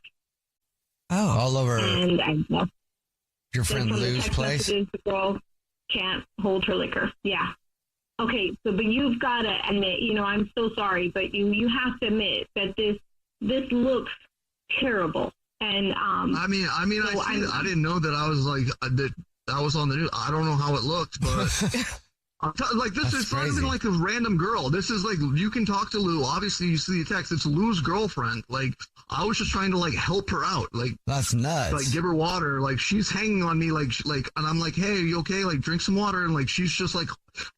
Oh, all over and your friend Lou's place. The girl can't hold her liquor. Yeah. Okay. So, but you've got to admit, I'm so sorry, but you have to admit that this looks terrible. And I didn't know that I was like that. I was on the news. I don't know how it looked, but. Like, this is not even like a random girl. This is like, you can talk to Lou. Obviously, you see the text. It's Lou's girlfriend. Like, I was just trying to, like, help her out. Like, that's nuts. Like, give her water. Like, she's hanging on me. Like, and I'm like, hey, are you okay? Like, drink some water. And, like, she's just, like,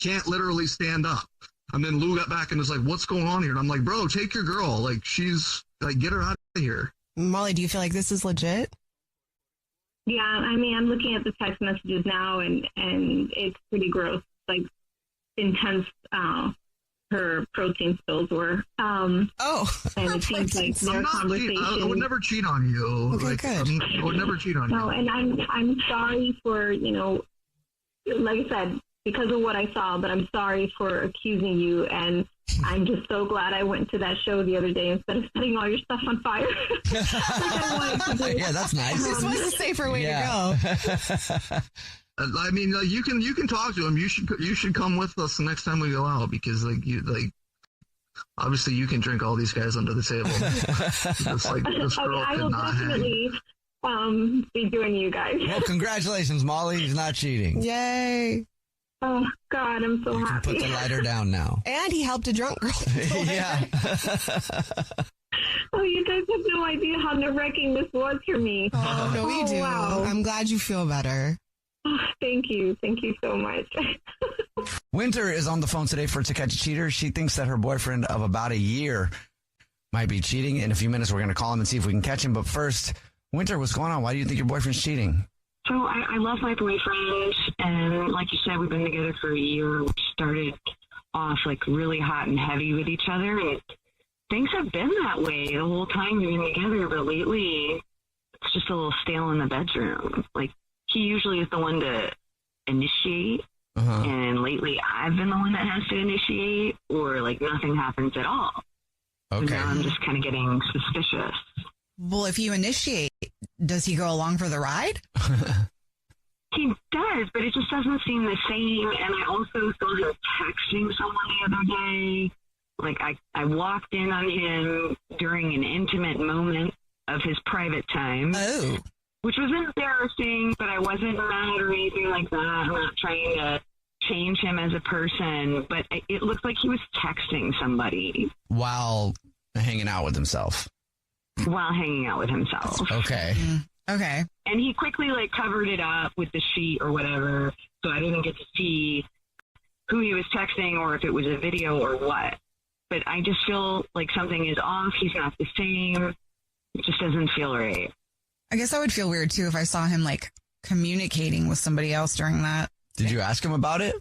can't literally stand up. And then Lou got back and was like, what's going on here? And I'm like, bro, take your girl. Like, she's, like, get her out of here. Molly, do you feel like this is legit? Yeah, I mean, I'm looking at the text messages now, and it's pretty gross. Like, intense her protein spills were. And it seems like their conversation. I would never cheat on you. Okay, good. I would never cheat on you. No, and I'm sorry for, like I said, because of what I saw, but I'm sorry for accusing you, and I'm just so glad I went to that show the other day instead of setting all your stuff on fire. Like I wanted to do. Yeah, that's nice. This was a safer way to go. I mean, you can talk to him. You should come with us the next time we go out, because obviously you can drink all these guys under the table. Just like this girl I will definitely be doing you guys. Well, congratulations, Molly. He's not cheating. Yay. Oh God, I'm so you happy. Can put the lighter down now. And he helped a drunk girl. Yeah. Oh, you guys have no idea how nerve-wracking this was for me. Oh, no, we do. Wow. I'm glad you feel better. Oh, thank you so much. Winter is on the phone today for To Catch a Cheater. She thinks that her boyfriend of about a year might be cheating. In a few minutes, we're going to call him and see if we can catch him. But first, Winter, what's going on? Why do you think your boyfriend's cheating? So I love my boyfriend, and like you said, we've been together for a year. We started off like really hot and heavy with each other, and things have been that way the whole time we've been together, but lately it's just a little stale in the bedroom. Like, he usually is the one to initiate, and lately I've been the one that has to initiate, or like nothing happens at all. Okay. So now I'm just kind of getting suspicious. Well, if you initiate, does he go along for the ride? He does, but it just doesn't seem the same. And I also saw him texting someone the other day. Like, I walked in on him during an intimate moment of his private time. Oh. Which was embarrassing, but I wasn't mad or anything like that. I'm not trying to change him as a person, but it looked like he was texting somebody. While hanging out with himself. While hanging out with himself. Okay. Okay. And he quickly, like, covered it up with the sheet or whatever, so I didn't get to see who he was texting or if it was a video or what. But I just feel like something is off. He's not the same. It just doesn't feel right. I guess I would feel weird, too, if I saw him, like, communicating with somebody else during that. Did you ask him about it?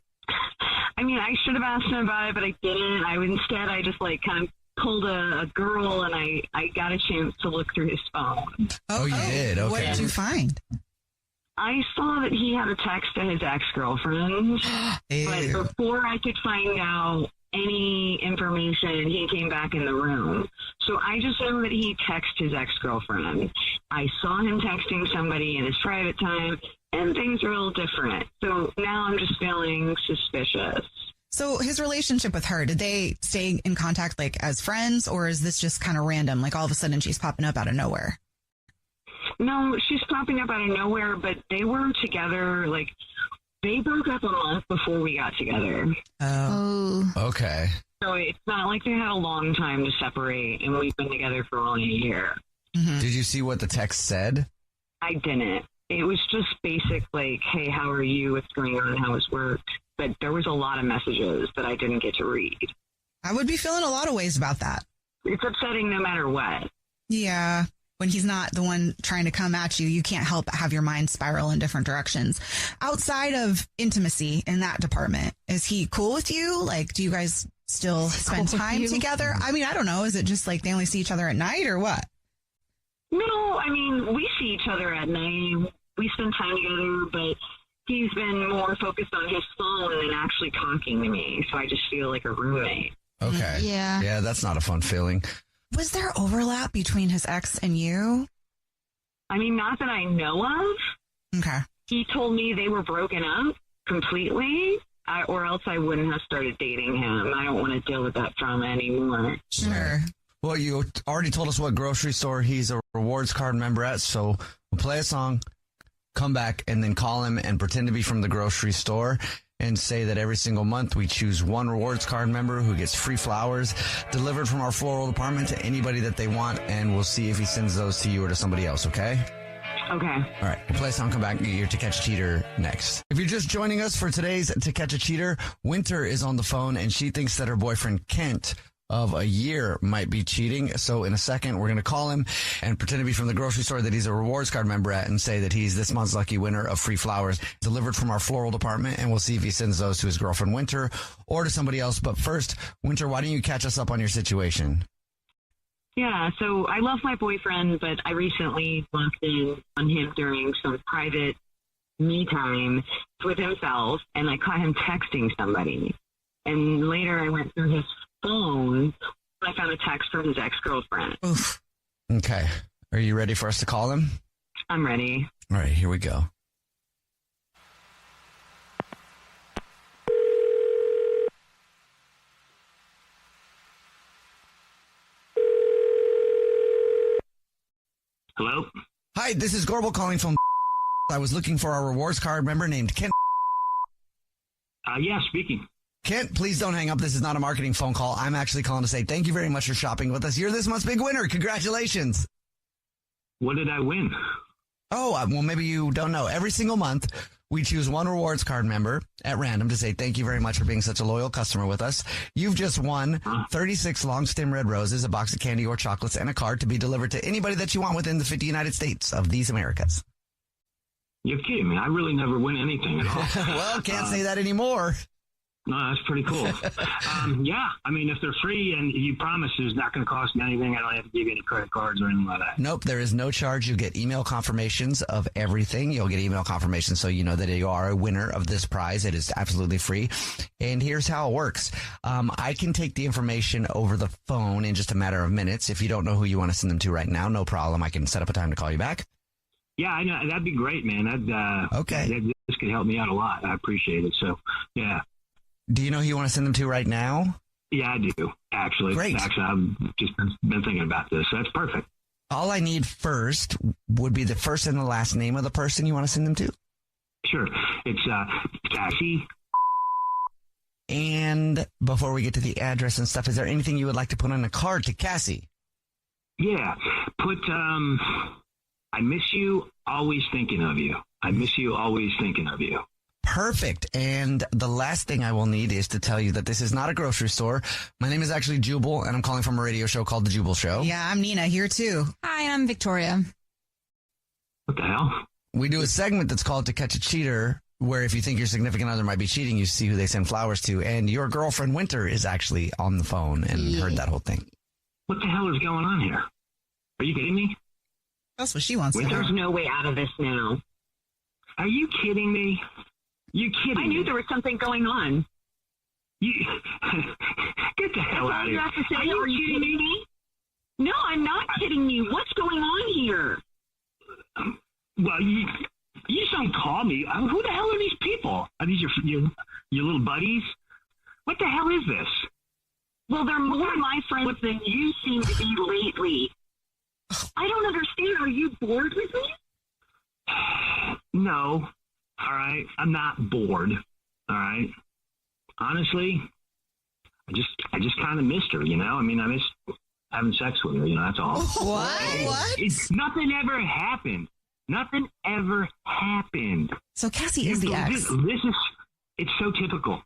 I mean, I should have asked him about it, but I didn't. I just, like, kind of pulled a girl, and I got a chance to look through his phone. Oh, you did? Okay. What did you find? I saw that he had a text to his ex-girlfriend, but before I could find out any information, he came back in the room. So I just know that he texted his ex-girlfriend. I saw him texting somebody in his private time, and things are a little different. So now I'm just feeling suspicious. So his relationship with her, did they stay in contact, like, as friends, or is this just kind of random? Like, all of a sudden she's popping up out of nowhere? No, she's popping up out of nowhere, but they were together, like, they broke up a month before we got together. Oh. Okay. So it's not like they had a long time to separate, and we've been together for only a year. Mm-hmm. Did you see what the text said? I didn't. It was just basic, like, hey, how are you? What's going on? How was work? But there was a lot of messages that I didn't get to read. I would be feeling a lot of ways about that. It's upsetting no matter what. Yeah. When he's not the one trying to come at you, you can't help but have your mind spiral in different directions. Outside of intimacy in that department, is he cool with you? Like, do you guys still spend time together? I mean, I don't know. Is it just like they only see each other at night or what? No, I mean, we see each other at night. We spend time together, but he's been more focused on his phone than actually talking to me. So I just feel like a roommate. Okay. Yeah. Yeah, that's not a fun feeling. Was there overlap between his ex and you? I mean, not that I know of. Okay. He told me they were broken up completely, or else I wouldn't have started dating him. I don't want to deal with that trauma anymore. Sure. Well, you already told us what grocery store he's a rewards card member at, so we'll play a song, come back, and then call him and pretend to be from the grocery store and say that every single month we choose one rewards card member who gets free flowers delivered from our floral department to anybody that they want, and we'll see if he sends those to you or to somebody else, okay? Okay. All right, we'll play a song, come back, and get your To Catch a Cheater next. If you're just joining us for today's To Catch a Cheater, Winter is on the phone, and she thinks that her boyfriend, Kent, of a year might be cheating. So in a second, we're going to call him and pretend to be from the grocery store that he's a rewards card member at and say that he's this month's lucky winner of free flowers delivered from our floral department. And we'll see if he sends those to his girlfriend, Winter, or to somebody else. But first, Winter, why don't you catch us up on your situation? Yeah, so I love my boyfriend, but I recently locked in on him during some private me time with himself, and I caught him texting somebody. And later I went through his phone, I found a text from his ex-girlfriend. Oof. Okay. Are you ready for us to call him? I'm ready. All right, here we go. Hello? Hi, this is Gorbel calling from I was looking for our rewards card member named Kent. Yeah, speaking. Kent, please don't hang up. This is not a marketing phone call. I'm actually calling to say thank you very much for shopping with us. You're this month's big winner. Congratulations. What did I win? Oh, well, maybe you don't know. Every single month, we choose one rewards card member at random to say thank you very much for being such a loyal customer with us. You've just won 36 long stem red roses, a box of candy or chocolates, and a card to be delivered to anybody that you want within the 50 United States of these Americas. You're kidding me. I really never win anything at all. Well, can't say that anymore. No, that's pretty cool. Yeah, I mean, if they're free and you promise it's not going to cost me anything, I don't have to give you any credit cards or anything like that. Nope, there is no charge. You get email confirmations of everything. You'll get email confirmations so you know that you are a winner of this prize. It is absolutely free. And here's how it works. I can take the information over the phone in just a matter of minutes. If you don't know who you want to send them to right now, no problem. I can set up a time to call you back. Yeah, I know. That'd be great, man. This could help me out a lot. I appreciate it. So, yeah. Do you know who you want to send them to right now? Yeah, I do, actually. Great. Actually, I've just been thinking about this. So that's perfect. All I need first would be the first and the last name of the person you want to send them to. Sure. It's Cassie. And before we get to the address and stuff, is there anything you would like to put on a card to Cassie? Yeah. Put, I miss you, always thinking of you. I miss you, always thinking of you. Perfect. And the last thing I will need is to tell you that this is not a grocery store. My name is actually Jubal, and I'm calling from a radio show called The Jubal Show. Yeah, I'm Nina here too. Hi, I'm Victoria. What the hell? We do a segment that's called To Catch a Cheater, where if you think your significant other might be cheating, you see who they send flowers to. And your girlfriend, Winter, is actually on the phone and heard that whole thing. What the hell is going on here? Are you kidding me? That's what she wants to There's do. no way out of this now. Are you kidding me? You kidding me? I knew there was something going on. You get the hell out of here. Are you kidding me? No, I'm not kidding you. What's going on here? Well, you just don't call me. Who the hell are these people? Are these your little buddies? What the hell is this? Well, they're more my friends than you seem to be lately. I don't understand. Are you bored with me? No. All right. I'm not bored. All right. Honestly, I just kind of missed her, you know? I mean, I miss having sex with her, you know, that's all. What? Nothing ever happened. Nothing ever happened. So Cassie is the ex. It's so typical.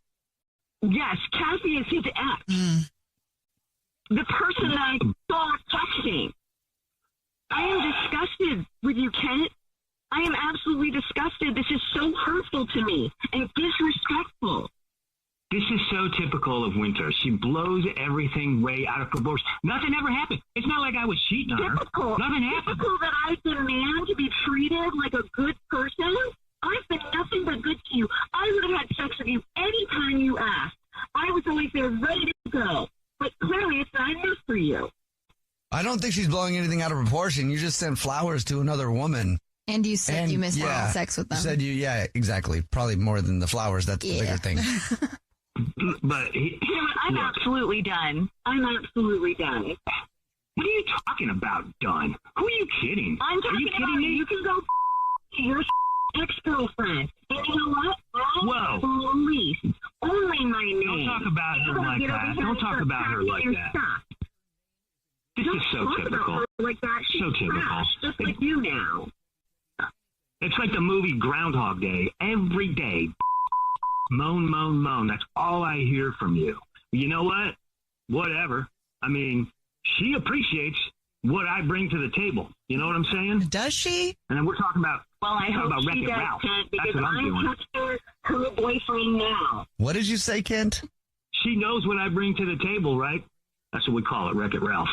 Yes, Cassie is his ex. The person that I saw texting. I am disgusted with you, Kent. I am absolutely disgusted. This is so hurtful to me and disrespectful. This is so typical of Winter. She blows everything way out of proportion. Nothing ever happened. It's not like I was cheating on her. Nothing happened. Typical that I demand to be treated like a good person. I've been nothing but good to you. I would have had sex with you anytime you asked. I was always there ready to go. But clearly it's not enough for you. I don't think she's blowing anything out of proportion. You just sent flowers to another woman. And you said you missed having sex with them. You said yeah, exactly. Probably more than the flowers. That's the bigger thing. But you know what? I'm absolutely done. I'm absolutely done. What are you talking about, done? Who are you kidding? I'm talking are you kidding about me? You can go to your ex-girlfriend. And you know what? Whoa. Police. Only my name. Don't talk about her like that. Don't talk about her like that. This is so typical. Like that. She's so typical. Trash, just like you now. It's like the movie Groundhog Day. Every day, moan, moan, moan. That's all I hear from you. You know what? Whatever. I mean, she appreciates what I bring to the table. You know what I'm saying? Does she? And then we're talking about, I hope about she Wreck-It does, Ralph. Kent, That's because what I'm doing. I'm her boyfriend now. What did you say, Kent? She knows what I bring to the table, right? That's what we call it, Wreck-It Ralph.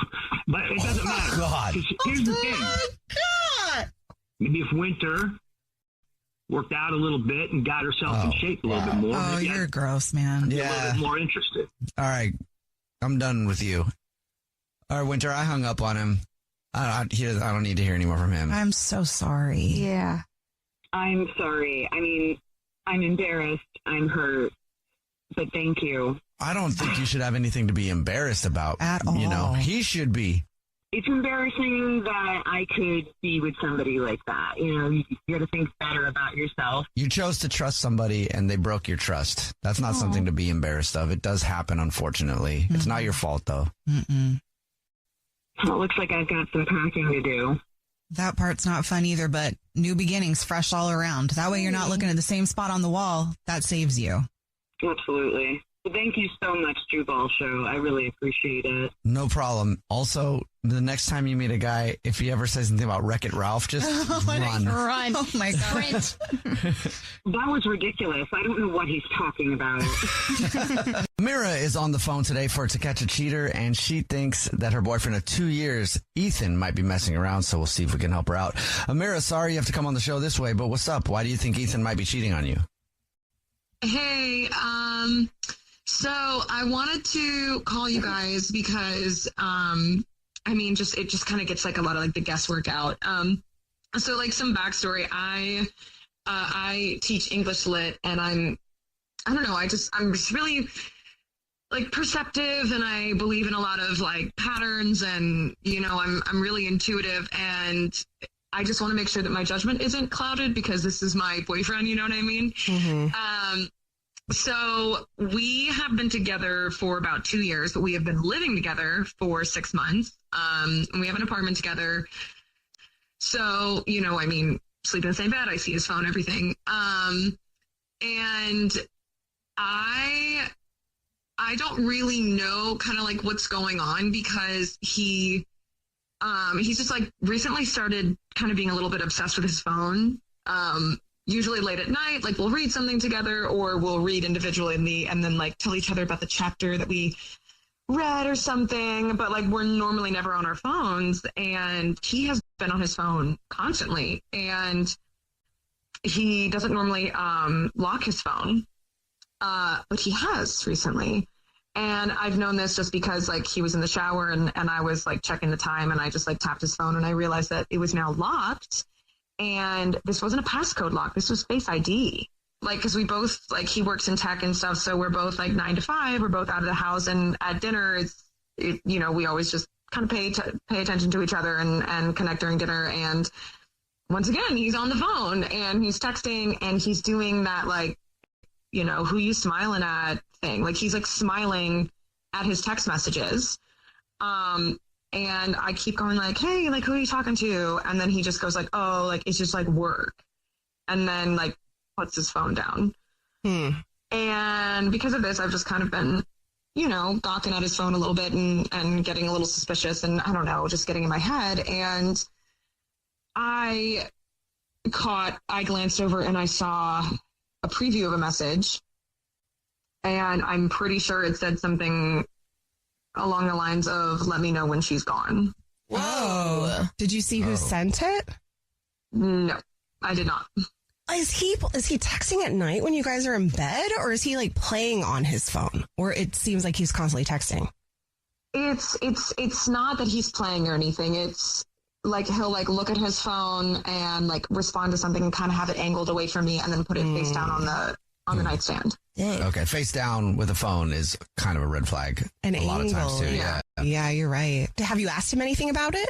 But it doesn't matter. God. Here's the thing. God. Maybe if Winter worked out a little bit and got herself in shape a little bit more. Oh, you're gross, man. I'd be a little bit more interested. All right. I'm done with you. All right, Winter, I hung up on him. I don't need to hear any more from him. I'm so sorry. Yeah. I'm sorry. I mean, I'm embarrassed. I'm hurt. But thank you. I don't think you should have anything to be embarrassed about. At all. You know, he should be. It's embarrassing that I could be with somebody like that. You know, you got to think better about yourself. You chose to trust somebody and they broke your trust. That's not something to be embarrassed of. It does happen, unfortunately. It's not your fault, though. Mm-mm. Well, it looks like I've got some packing to do. That part's not fun either, but new beginnings, fresh all around. That way you're not looking at the same spot on the wall. That saves you. Absolutely. Well, thank you so much, Jubal Show. I really appreciate it. No problem. Also, the next time you meet a guy, if he ever says anything about Wreck-It Ralph, just run. Run. Oh, my God. That was ridiculous. I don't know what he's talking about. Mira is on the phone today for To Catch a Cheater, and she thinks that her boyfriend of 2 years, Ethan, might be messing around, so we'll see if we can help her out. Amira, sorry you have to come on the show this way, but what's up? Why do you think Ethan might be cheating on you? Hey, so I wanted to call you guys because, it just kind of gets like a lot of like the guesswork out. So like some backstory, I teach English lit, and I don't know, I'm just really like perceptive, and I believe in a lot of like patterns, and I'm really intuitive, and I just want to make sure that my judgment isn't clouded because this is my boyfriend, you know what I mean? Mm-hmm. So we have been together for about 2 years, but we have been living together for 6 months. And we have an apartment together. So, sleep in the same bed. I see his phone, everything. And I don't really know kind of like what's going on because he's just like recently started kind of being a little bit obsessed with his phone. Usually late at night, like we'll read something together or we'll read individually and then like tell each other about the chapter that we read or something. But like we're normally never on our phones, and he has been on his phone constantly, and he doesn't normally lock his phone, but he has recently. And I've known this just because like he was in the shower and I was like checking the time, and I just like tapped his phone and I realized that it was now locked. And this wasn't a passcode lock. This was Face ID. Like, because we both, like, he works in tech and stuff, so we're both, like, 9 to 5. We're both out of the house. And at dinner, we always just kind of pay attention to each other and connect during dinner. And once again, he's on the phone, and he's texting, and he's doing that, like, who you smiling at thing. Like, he's, like, smiling at his text messages. And I keep going like, hey, like, who are you talking to? And then he just goes like, oh, like, it's just like work. And then like puts his phone down. And because of this, I've just kind of been, gawking at his phone a little bit and getting a little suspicious, and I don't know, just getting in my head. And I glanced over and I saw a preview of a message, and I'm pretty sure it said something along the lines of, let me know when she's gone. Whoa. Did you see who sent it? No, I did not. Is he texting at night when you guys are in bed, or is he like playing on his phone? Or it seems like he's constantly texting. It's not that he's playing or anything. It's like he'll like look at his phone and like respond to something and kind of have it angled away from me, and then put it face down on the nightstand. Dang. Okay, face down with a phone is kind of a red flag. An lot angle. of times too. Yeah, you're right. Have you asked him anything about it?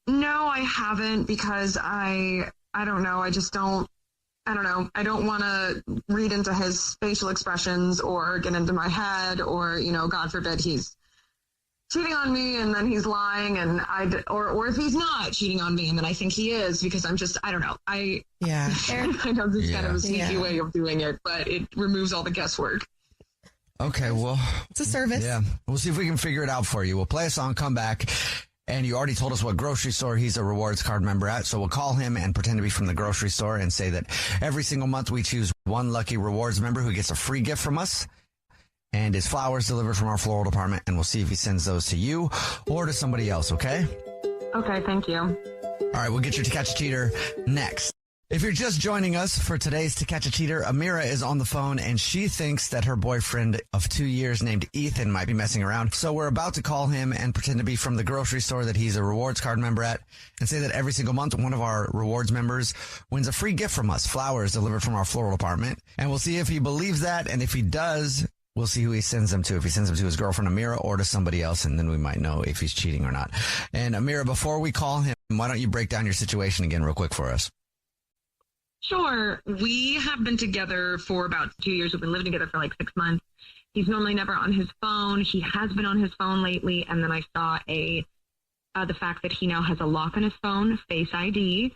No, I haven't, because I don't know. I don't know. I don't want to read into his facial expressions or get into my head, or, God forbid he's cheating on me and then he's lying, and or if he's not cheating on me and then I think he is, because I don't know. I know this is kind of a sneaky way of doing it, but it removes all the guesswork. Okay, well, it's a service. Yeah, we'll see if we can figure it out for you. We'll play a song, come back, and you already told us what grocery store he's a rewards card member at, so we'll call him and pretend to be from the grocery store and say that every single month we choose one lucky rewards member who gets a free gift from us and his flowers delivered from our floral department, and we'll see if he sends those to you or to somebody else, okay? Okay, thank you. All right, we'll get your To Catch a Cheater next. If you're just joining us for today's To Catch a Cheater, Amira is on the phone, and she thinks that her boyfriend of 2 years named Ethan might be messing around. So we're about to call him and pretend to be from the grocery store that he's a rewards card member at, and say that every single month one of our rewards members wins a free gift from us, flowers delivered from our floral department. And we'll see if he believes that, and if he does, we'll see who he sends them to. If he sends them to his girlfriend Amira or to somebody else, and then we might know if he's cheating or not. And Amira, before we call him, why don't you break down your situation again real quick for us? Sure. We have been together for about 2 years. We've been living together for like 6 months. He's normally never on his phone. He has been on his phone lately. And then I saw the fact that he now has a lock on his phone, Face ID.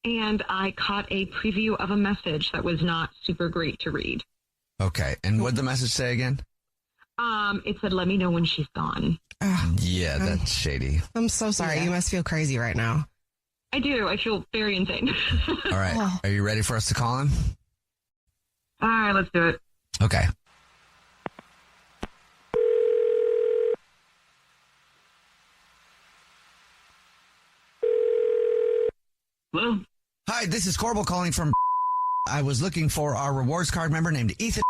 And I caught a preview of a message that was not super great to read. Okay. And what did the message say again? It said, let me know when she's gone. Yeah, that's shady. I'm so sorry. Yeah. You must feel crazy right now. I do. I feel very insane. All right. Are you ready for us to call him? All right, let's do it. Okay. Hello? Hi, this is Corbel calling from... I was looking for our rewards card member named Ethan.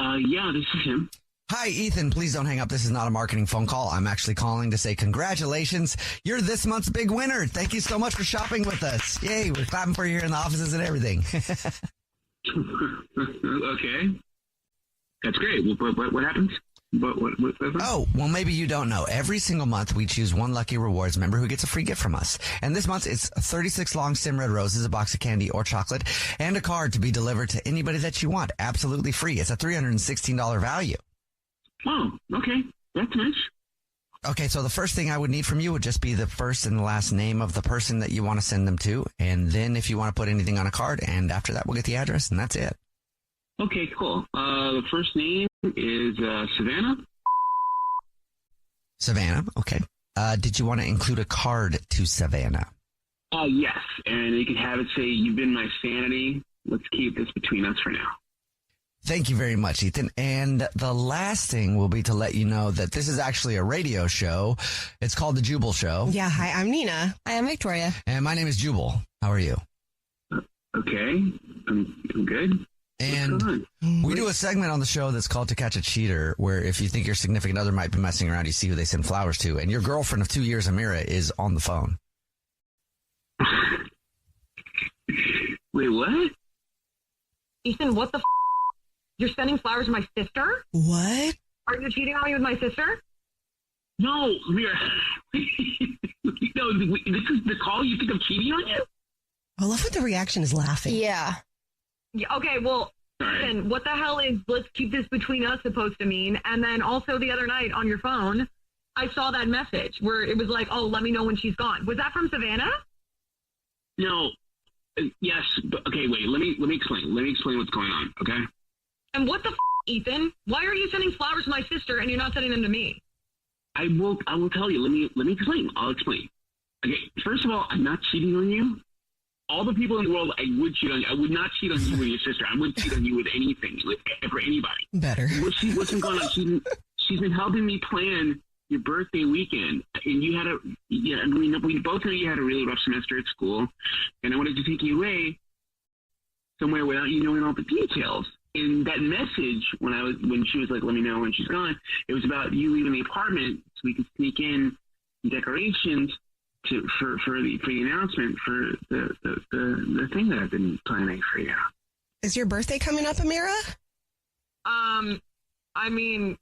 Yeah, this is him. Hi, Ethan. Please don't hang up. This is not a marketing phone call. I'm actually calling to say congratulations. You're this month's big winner. Thank you so much for shopping with us. Yay. We're clapping for you here in the offices and everything. Okay. That's great. What happens? What? Oh, well, maybe you don't know. Every single month, we choose one lucky rewards member who gets a free gift from us. And this month, it's 36 long stem red roses, a box of candy or chocolate, and a card to be delivered to anybody that you want. Absolutely free. It's a $316 value. Oh, okay. That's nice. Okay, so the first thing I would need from you would just be the first and the last name of the person that you want to send them to. And then if you want to put anything on a card, and after that, we'll get the address, and that's it. Okay, cool. The first name is Savannah. Savannah, okay. Did you want to include a card to Savannah? Yes, and you can have it say, "You've been my sanity. Let's keep this between us for now." Thank you very much, Ethan. And the last thing will be to let you know that this is actually a radio show. It's called The Jubal Show. Yeah, hi, I'm Nina. Hi, I'm Victoria. And my name is Jubal. How are you? Okay, I'm good. And we do a segment on the show that's called To Catch a Cheater, where if you think your significant other might be messing around, you see who they send flowers to. And your girlfriend of 2 years, Amira, is on the phone. Wait, what? Ethan, what the You're sending flowers to my sister? What? Are you cheating on me with my sister? No, Amira. No, this is the call? You think I'm cheating on you? I love what the reaction is laughing. Yeah. Yeah, okay, well, Ethan, what the hell is "let's keep this between us" supposed to mean? And then also the other night on your phone, I saw that message where it was like, "Oh, let me know when she's gone." Was that from Savannah? No. Yes, but okay, wait. Let me explain. Let me explain what's going on. Okay. And what the Ethan? Why are you sending flowers to my sister and you're not sending them to me? I will tell you. Let me explain. I'll explain. Okay. First of all, I'm not cheating on you. All the people in the world, I would cheat on you. I would not cheat on you with your sister. I wouldn't cheat on you with anything, for anybody. Better. What's been going on? She's been helping me plan your birthday weekend, and you had we both know you had a really rough semester at school, and I wanted to take you away somewhere without you knowing all the details. And that message, when she was like, "Let me know when she's gone," it was about you leaving the apartment so we could sneak in decorations for the announcement for the thing that I've been planning for you. Is your birthday coming up, Amira? I mean,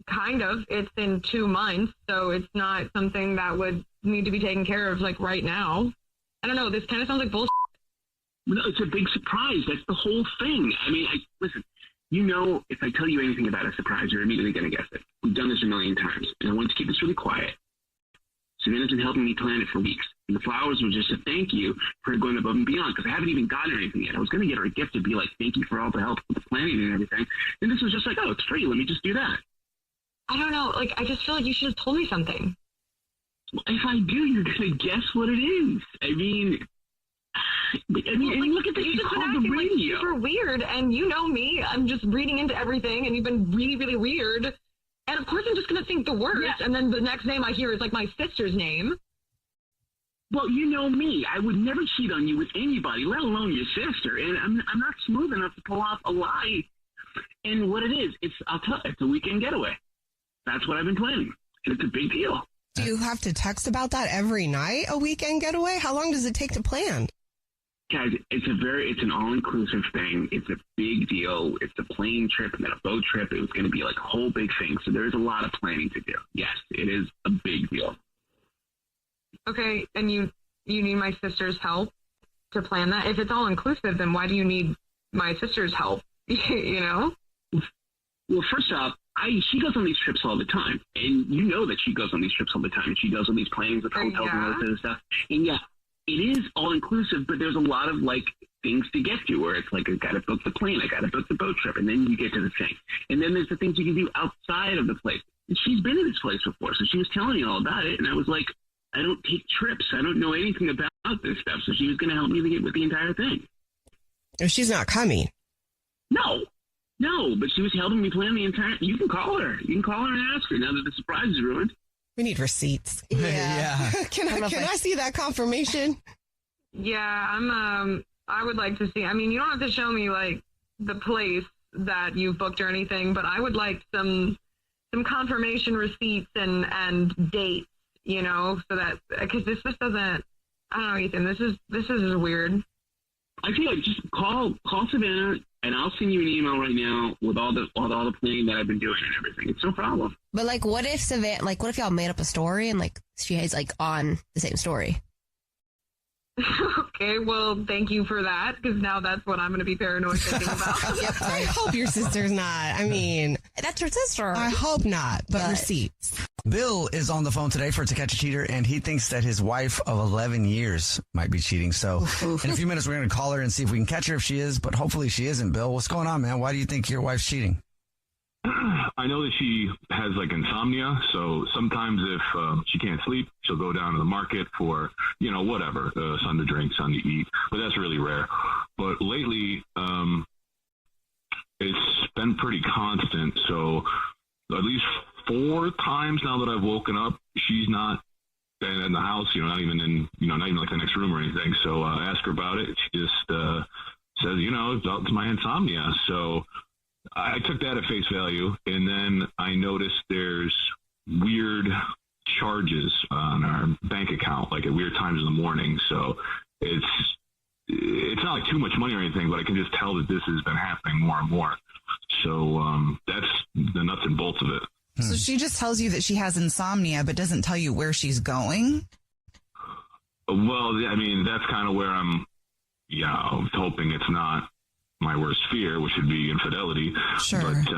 kind of. It's in 2 months, so it's not something that would need to be taken care of like right now. I don't know. This kind of sounds like bullshit. No, it's a big surprise. That's the whole thing. I mean, listen. You know, if I tell you anything about a surprise, you're immediately going to guess it. We've done this a million times, and I want to keep this really quiet. Savannah's been helping me plan it for weeks. And the flowers were just a thank you for going above and beyond, because I haven't even gotten her anything yet. I was going to get her a gift to be like, thank you for all the help with the planning and everything. And this was just like, oh, it's free. Let me just do that. I don't know. Like, I just feel like you should have told me something. Well, if I do, you're going to guess what it is. I mean, look at this. You've just been called acting the radio. like super weird, and you know me. I'm just reading into everything, and you've been really, really weird. And of course I'm just going to think the worst, and then the next name I hear is like my sister's name. Well, you know me. I would never cheat on you with anybody, let alone your sister. And I'm not smooth enough to pull off a lie. And what it is, it's a weekend getaway. That's what I've been planning. And it's a big deal. Do you have to text about that every night, a weekend getaway? How long does it take to plan? Guys, it's an all-inclusive thing. It's a big deal. It's a plane trip and then a boat trip. It was going to be like a whole big thing. So there's a lot of planning to do. Yes, it is a big deal. Okay, and you need my sister's help to plan that? If it's all-inclusive, then why do you need my sister's help? You know? Well, first off, she goes on these trips all the time. And you know that she goes on these trips all the time. And she does all these plannings with hotels and all this other stuff. And yeah, it is all inclusive, but there's a lot of like things to get to where it's like, I got to book the plane, I got to book the boat trip, and then you get to the thing. And then there's the things you can do outside of the place. And she's been in this place before, so she was telling me all about it. And I was like, I don't take trips. I don't know anything about this stuff. So she was going to help me with the entire thing. Oh, she's not coming. No, but she was helping me plan the entire. You can call her. You can call her and ask her now that the surprise is ruined. We need receipts. Yeah. Can I see that confirmation? Yeah, I would like to see. I mean, you don't have to show me like the place that you've booked or anything, but I would like some confirmation receipts and dates, so that, because this just doesn't, I don't know, Ethan, this is weird. I feel like just call Savannah, and I'll send you an email right now with all the planning that I've been doing and everything. It's no problem. But what if y'all made up a story and she is on the same story? Okay, well, thank you for that, because now that's what I'm going to be paranoid thinking about. I hope your sister's not. I mean, that's her sister. I hope not, but receipts. Bill is on the phone today for To Catch a Cheater, and he thinks that his wife of 11 years might be cheating. So in a few minutes, we're going to call her and see if we can catch her if she is, but hopefully she isn't. Bill, what's going on, man? Why do you think your wife's cheating? I know that she has insomnia, so sometimes if she can't sleep, she'll go down to the market for, whatever, something to drink, something to eat, but that's really rare. But lately, it's been pretty constant, so at least 4 times now that I've woken up, she's not in the house, not even in, not even the next room or anything. So I ask her about it. She just says, it's my insomnia. So I took that at face value, and then I noticed there's weird charges on our bank account, at weird times in the morning. So it's not too much money or anything, but I can just tell that this has been happening more and more. So that's the nuts and bolts of it. So she just tells you that she has insomnia, but doesn't tell you where she's going? Well, I mean, that's kind of where I'm hoping it's not my worst fear, which would be infidelity. Sure. But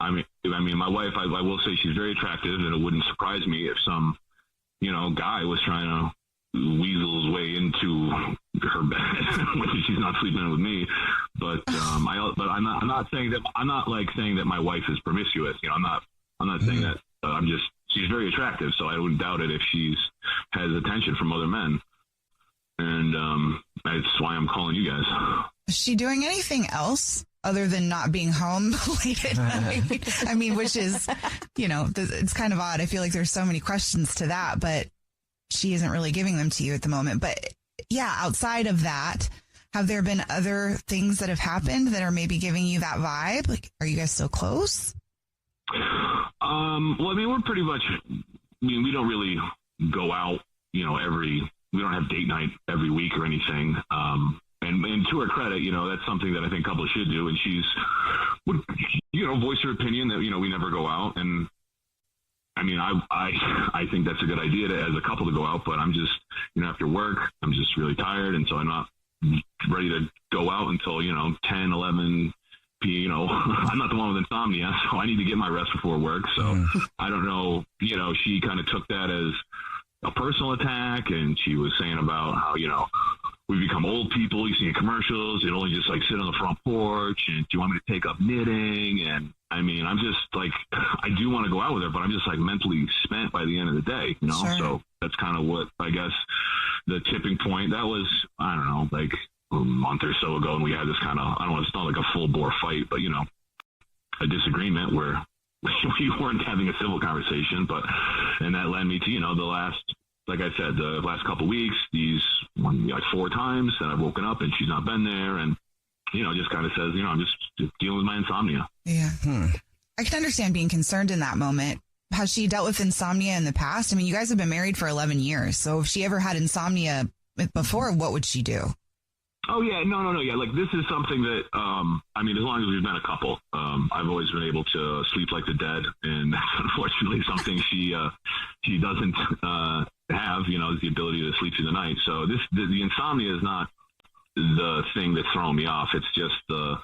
I mean, my wife, I will say she's very attractive, and it wouldn't surprise me if some, guy was trying to weasel his way into her bed when she's not sleeping with me. But I'm not saying that my wife is promiscuous. I'm not saying that. She's very attractive, so I wouldn't doubt it if has attention from other men. And that's why I'm calling you guys. Is she doing anything else other than not being home late at night? I mean, which is, it's kind of odd. I feel like there's so many questions to that, but she isn't really giving them to you at the moment. But yeah, outside of that, have there been other things that have happened that are maybe giving you that vibe? Are you guys still close? Well, I mean, we're pretty much, we don't really go out, we don't have date night every week or anything. And to her credit, that's something that I think couples should do. And would voice her opinion that, we never go out. And I mean, I think that's a good idea as a couple to go out, but I'm just, after work, I'm just really tired. And so I'm not ready to go out until, 10, 11 I'm not the one with insomnia, so I need to get my rest before work. So I don't know, she kind of took that as a personal attack, and she was saying about how, we become old people. You see in commercials, you only just sit on the front porch, and do you want me to take up knitting? And I mean, I'm just I do want to go out with her, but I'm just mentally spent by the end of the day, Sure. So that's kind of what, I guess, the tipping point. That was, I don't know, a month or so ago, and we had this kind of, I don't know, it's not like a full bore fight, but a disagreement where we weren't having a civil conversation, and that led me to, the last, like I said, the last couple of weeks, these 4 times that I've woken up and she's not been there, and just kind of says, I'm just dealing with my insomnia. Yeah. I can understand being concerned in that moment. Has she dealt with insomnia in the past? I mean, you guys have been married for 11 years, so if she ever had insomnia before, what would she do? Oh, yeah. No. Yeah. This is something that, as long as we've been a couple, I've always been able to sleep like the dead. And that's unfortunately something she doesn't have, is the ability to sleep through the night. So the insomnia is not the thing that's throwing me off. It's just the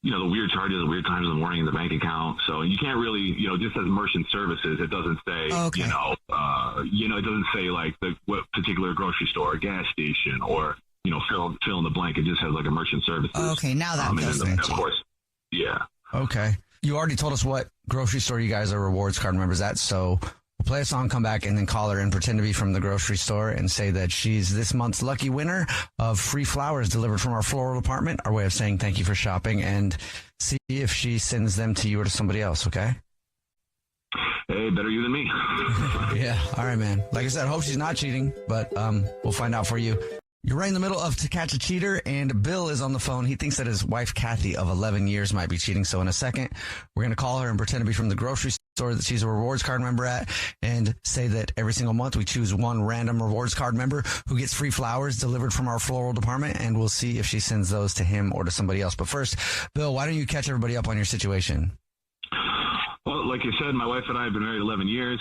weird charges, the weird times in the morning in the bank account. So you can't really, just as merchant services, it doesn't say, okay. It doesn't say what particular grocery store or gas station or, fill in the blank. It just has a merchant services. Okay, now that feels of course, yeah. Okay. You already told us what grocery store you guys are rewards card members at, so we'll play a song, come back, and then call her and pretend to be from the grocery store and say that she's this month's lucky winner of free flowers delivered from our floral department, our way of saying thank you for shopping, and see if she sends them to you or to somebody else, okay? Hey, better you than me. Yeah, all right, man. Like I said, I hope she's not cheating, but we'll find out for you. You're right in the middle of To Catch a Cheater, and Bill is on the phone. He thinks that his wife, Kathy, of 11 years might be cheating. So in a second, we're going to call her and pretend to be from the grocery store that she's a rewards card member at, and say that every single month we choose one random rewards card member who gets free flowers delivered from our floral department, and we'll see if she sends those to him or to somebody else. But first, Bill, why don't you catch everybody up on your situation? Well, like you said, my wife and I have been married 11 years.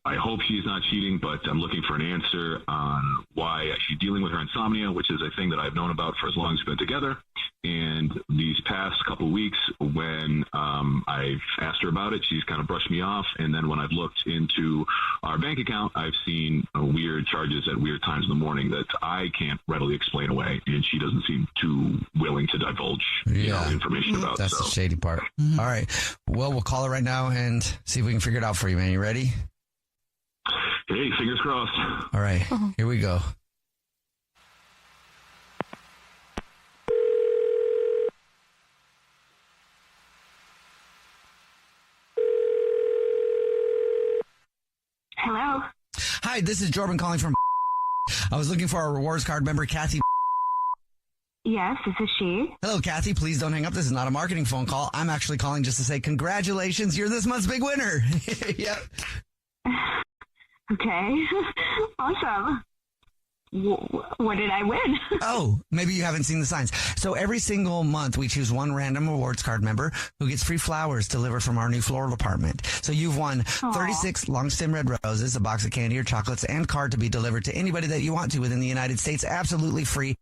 I hope she's not cheating, but I'm looking for an answer on why she's dealing with her insomnia, which is a thing that I've known about for as long as we've been together. And these past couple of weeks, when I've asked her about it, she's kind of brushed me off. And then when I've looked into our bank account, I've seen weird charges at weird times in the morning that I can't readily explain away. And she doesn't seem too willing to divulge information about. That's the shady part. All right. Well, we'll call her right now and see if we can figure it out for you, man. You ready? Hey, fingers crossed. All right. Here we go. Hello. Hi, this is Jordan calling from. I was looking for our rewards card member, Kathy. Yes, this is she. Hello, Kathy. Please don't hang up. This is not a marketing phone call. I'm actually calling just to say congratulations. You're this month's big winner. Yep. Okay. Awesome. What did I win? Oh, maybe you haven't seen the signs. So every single month we choose one random rewards card member who gets free flowers delivered from our new floral department. So you've won 36 long stem red roses, a box of candy or chocolates, and card to be delivered to anybody that you want to within the United States, absolutely free.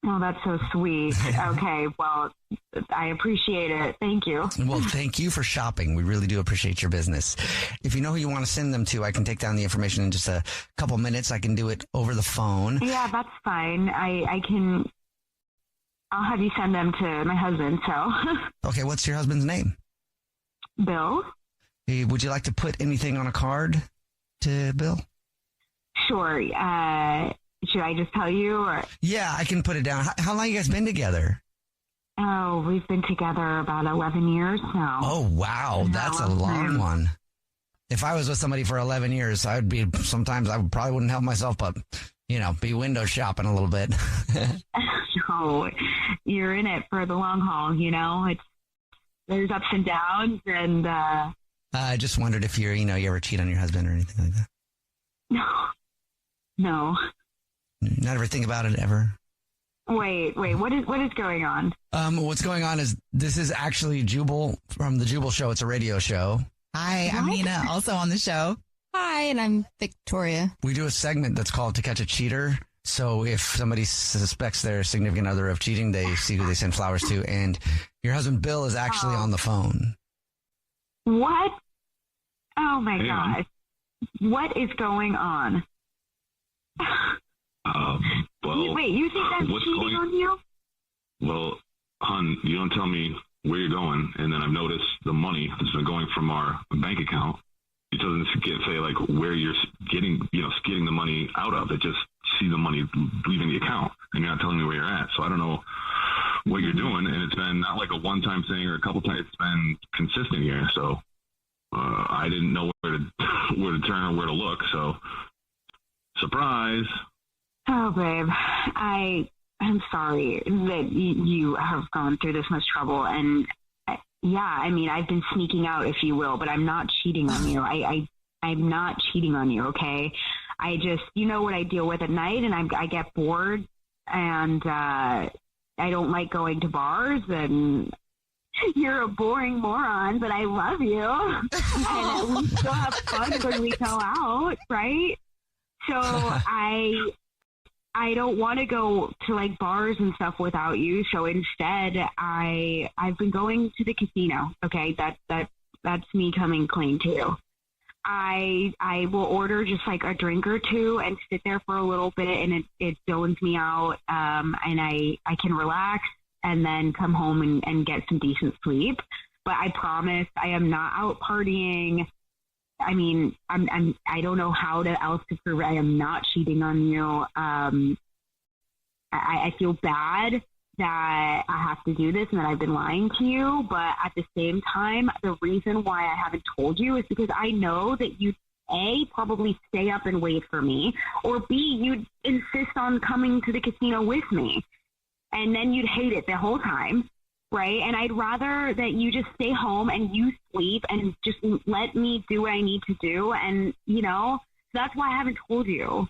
Oh, that's so sweet. Okay, well, I appreciate it. Thank you. Well, thank you for shopping. We really do appreciate your business. If you know who you want to send them to, I can take down the information in just a couple minutes. I can do it over the phone. Yeah, that's fine. I'll have you send them to my husband, so. Okay, what's your husband's name? Bill. Hey, would you like to put anything on a card to Bill? Sure. Should I just tell you? Or? Yeah, I can put it down. How long you guys been together? Oh, we've been together about 11 years now. Oh, wow. That's a long one. If I was with somebody for 11 years, sometimes I probably wouldn't help myself, but, be window shopping a little bit. No, you're in it for the long haul, there's ups and downs, and I just wondered if you ever cheat on your husband or anything like that. No. Not ever think about it ever. Wait, what is going on? What's going on is this is actually Jubal from the Jubal Show. It's a radio show. Hi, I'm Nina, also on the show. Hi, and I'm Victoria. We do a segment that's called To Catch a Cheater. So if somebody suspects their significant other of cheating, they see who they send flowers to. And your husband, Bill, is actually on the phone. What? Oh, my gosh. What is going on? Well, wait, you think that's cheating on you? Well, hon, you don't tell me where you're going, and then I've noticed the money that's been going from our bank account. It doesn't say like where you're getting the money out of. It just see the money leaving the account, and you're not telling me where you're at. So I don't know what you're doing, and it's been not like a one-time thing or a couple times. It's been consistent here. So I didn't know where to turn or where to look. So surprise. Oh, babe, I'm sorry that you have gone through this much trouble. And I've been sneaking out, if you will, but I'm not cheating on you. I'm not cheating on you, okay? I just, what I deal with at night, and I get bored, and I don't like going to bars, and you're a boring moron, but I love you. And we still have fun when we go out, right? So I don't want to go to like bars and stuff without you. So instead, I've been going to the casino. Okay, that's me coming clean too. I will order just like a drink or two and sit there for a little bit, and it zones me out, and I can relax and then come home and get some decent sleep. But I promise I am not out partying. I mean, I don't know how else to prove it. I am not cheating on you. I feel bad that I have to do this and that I've been lying to you. But at the same time, the reason why I haven't told you is because I know that you A, probably stay up and wait for me, or B, you'd insist on coming to the casino with me. And then you'd hate it the whole time, right? And I'd rather that you just stay home and you sleep and just let me do what I need to do. And, that's why I haven't told you.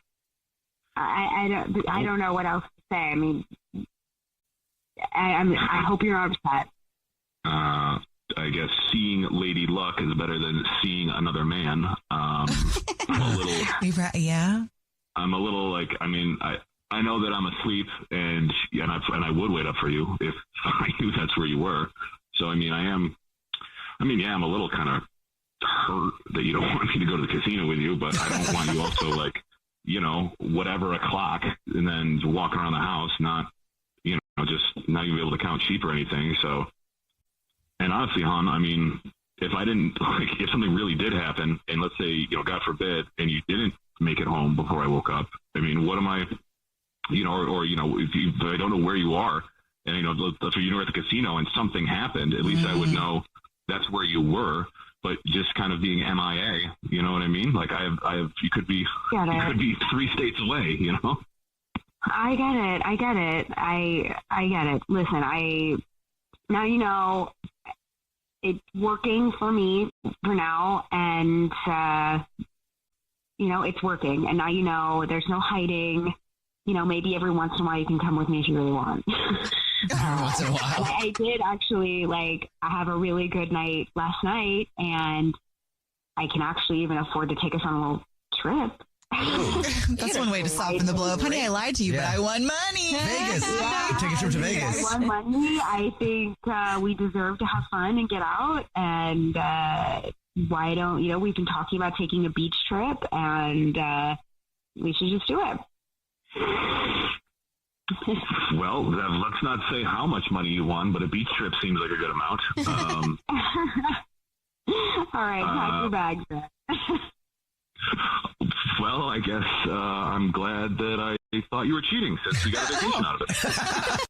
I don't know what else to say. I mean, I hope you're upset. I guess seeing Lady Luck is better than seeing another man. I'm a little. Yeah. I'm a little like. I mean, I know that I'm asleep, and I would wait up for you if I knew that's where you were. So I mean, I'm a little kind of hurt that you don't want me to go to the casino with you, but I don't want you also like, whatever o'clock, and then walking around the house, not, just not even be able to count sheep or anything. So. And honestly, hon, I mean, if something really did happen, and let's say, God forbid, and you didn't make it home before I woke up, I mean, what am I, if I don't know where you are, and, let's say you were at the casino and something happened, at least I would know that's where you were, but just kind of being MIA, you know what I mean? Like you could be 3 states away, I get it. I get it. Listen, now it's working for me for now, and it's working. And now there's no hiding. Maybe every once in a while you can come with me if you really want. Every once in a while. I did actually I have a really good night last night, and I can actually even afford to take us on a little trip. That's one way to soften the blow. Honey, I lied to you, but I won money. Vegas. Yeah. Take a trip to Vegas. I won money. I think we deserve to have fun and get out. And why don't, we've been talking about taking a beach trip, and we should just do it. Well, let's not say how much money you won, but a beach trip seems like a good amount. All right, pack your bags then. Well, I guess I'm glad that I thought you were cheating since you got a vacation out of it.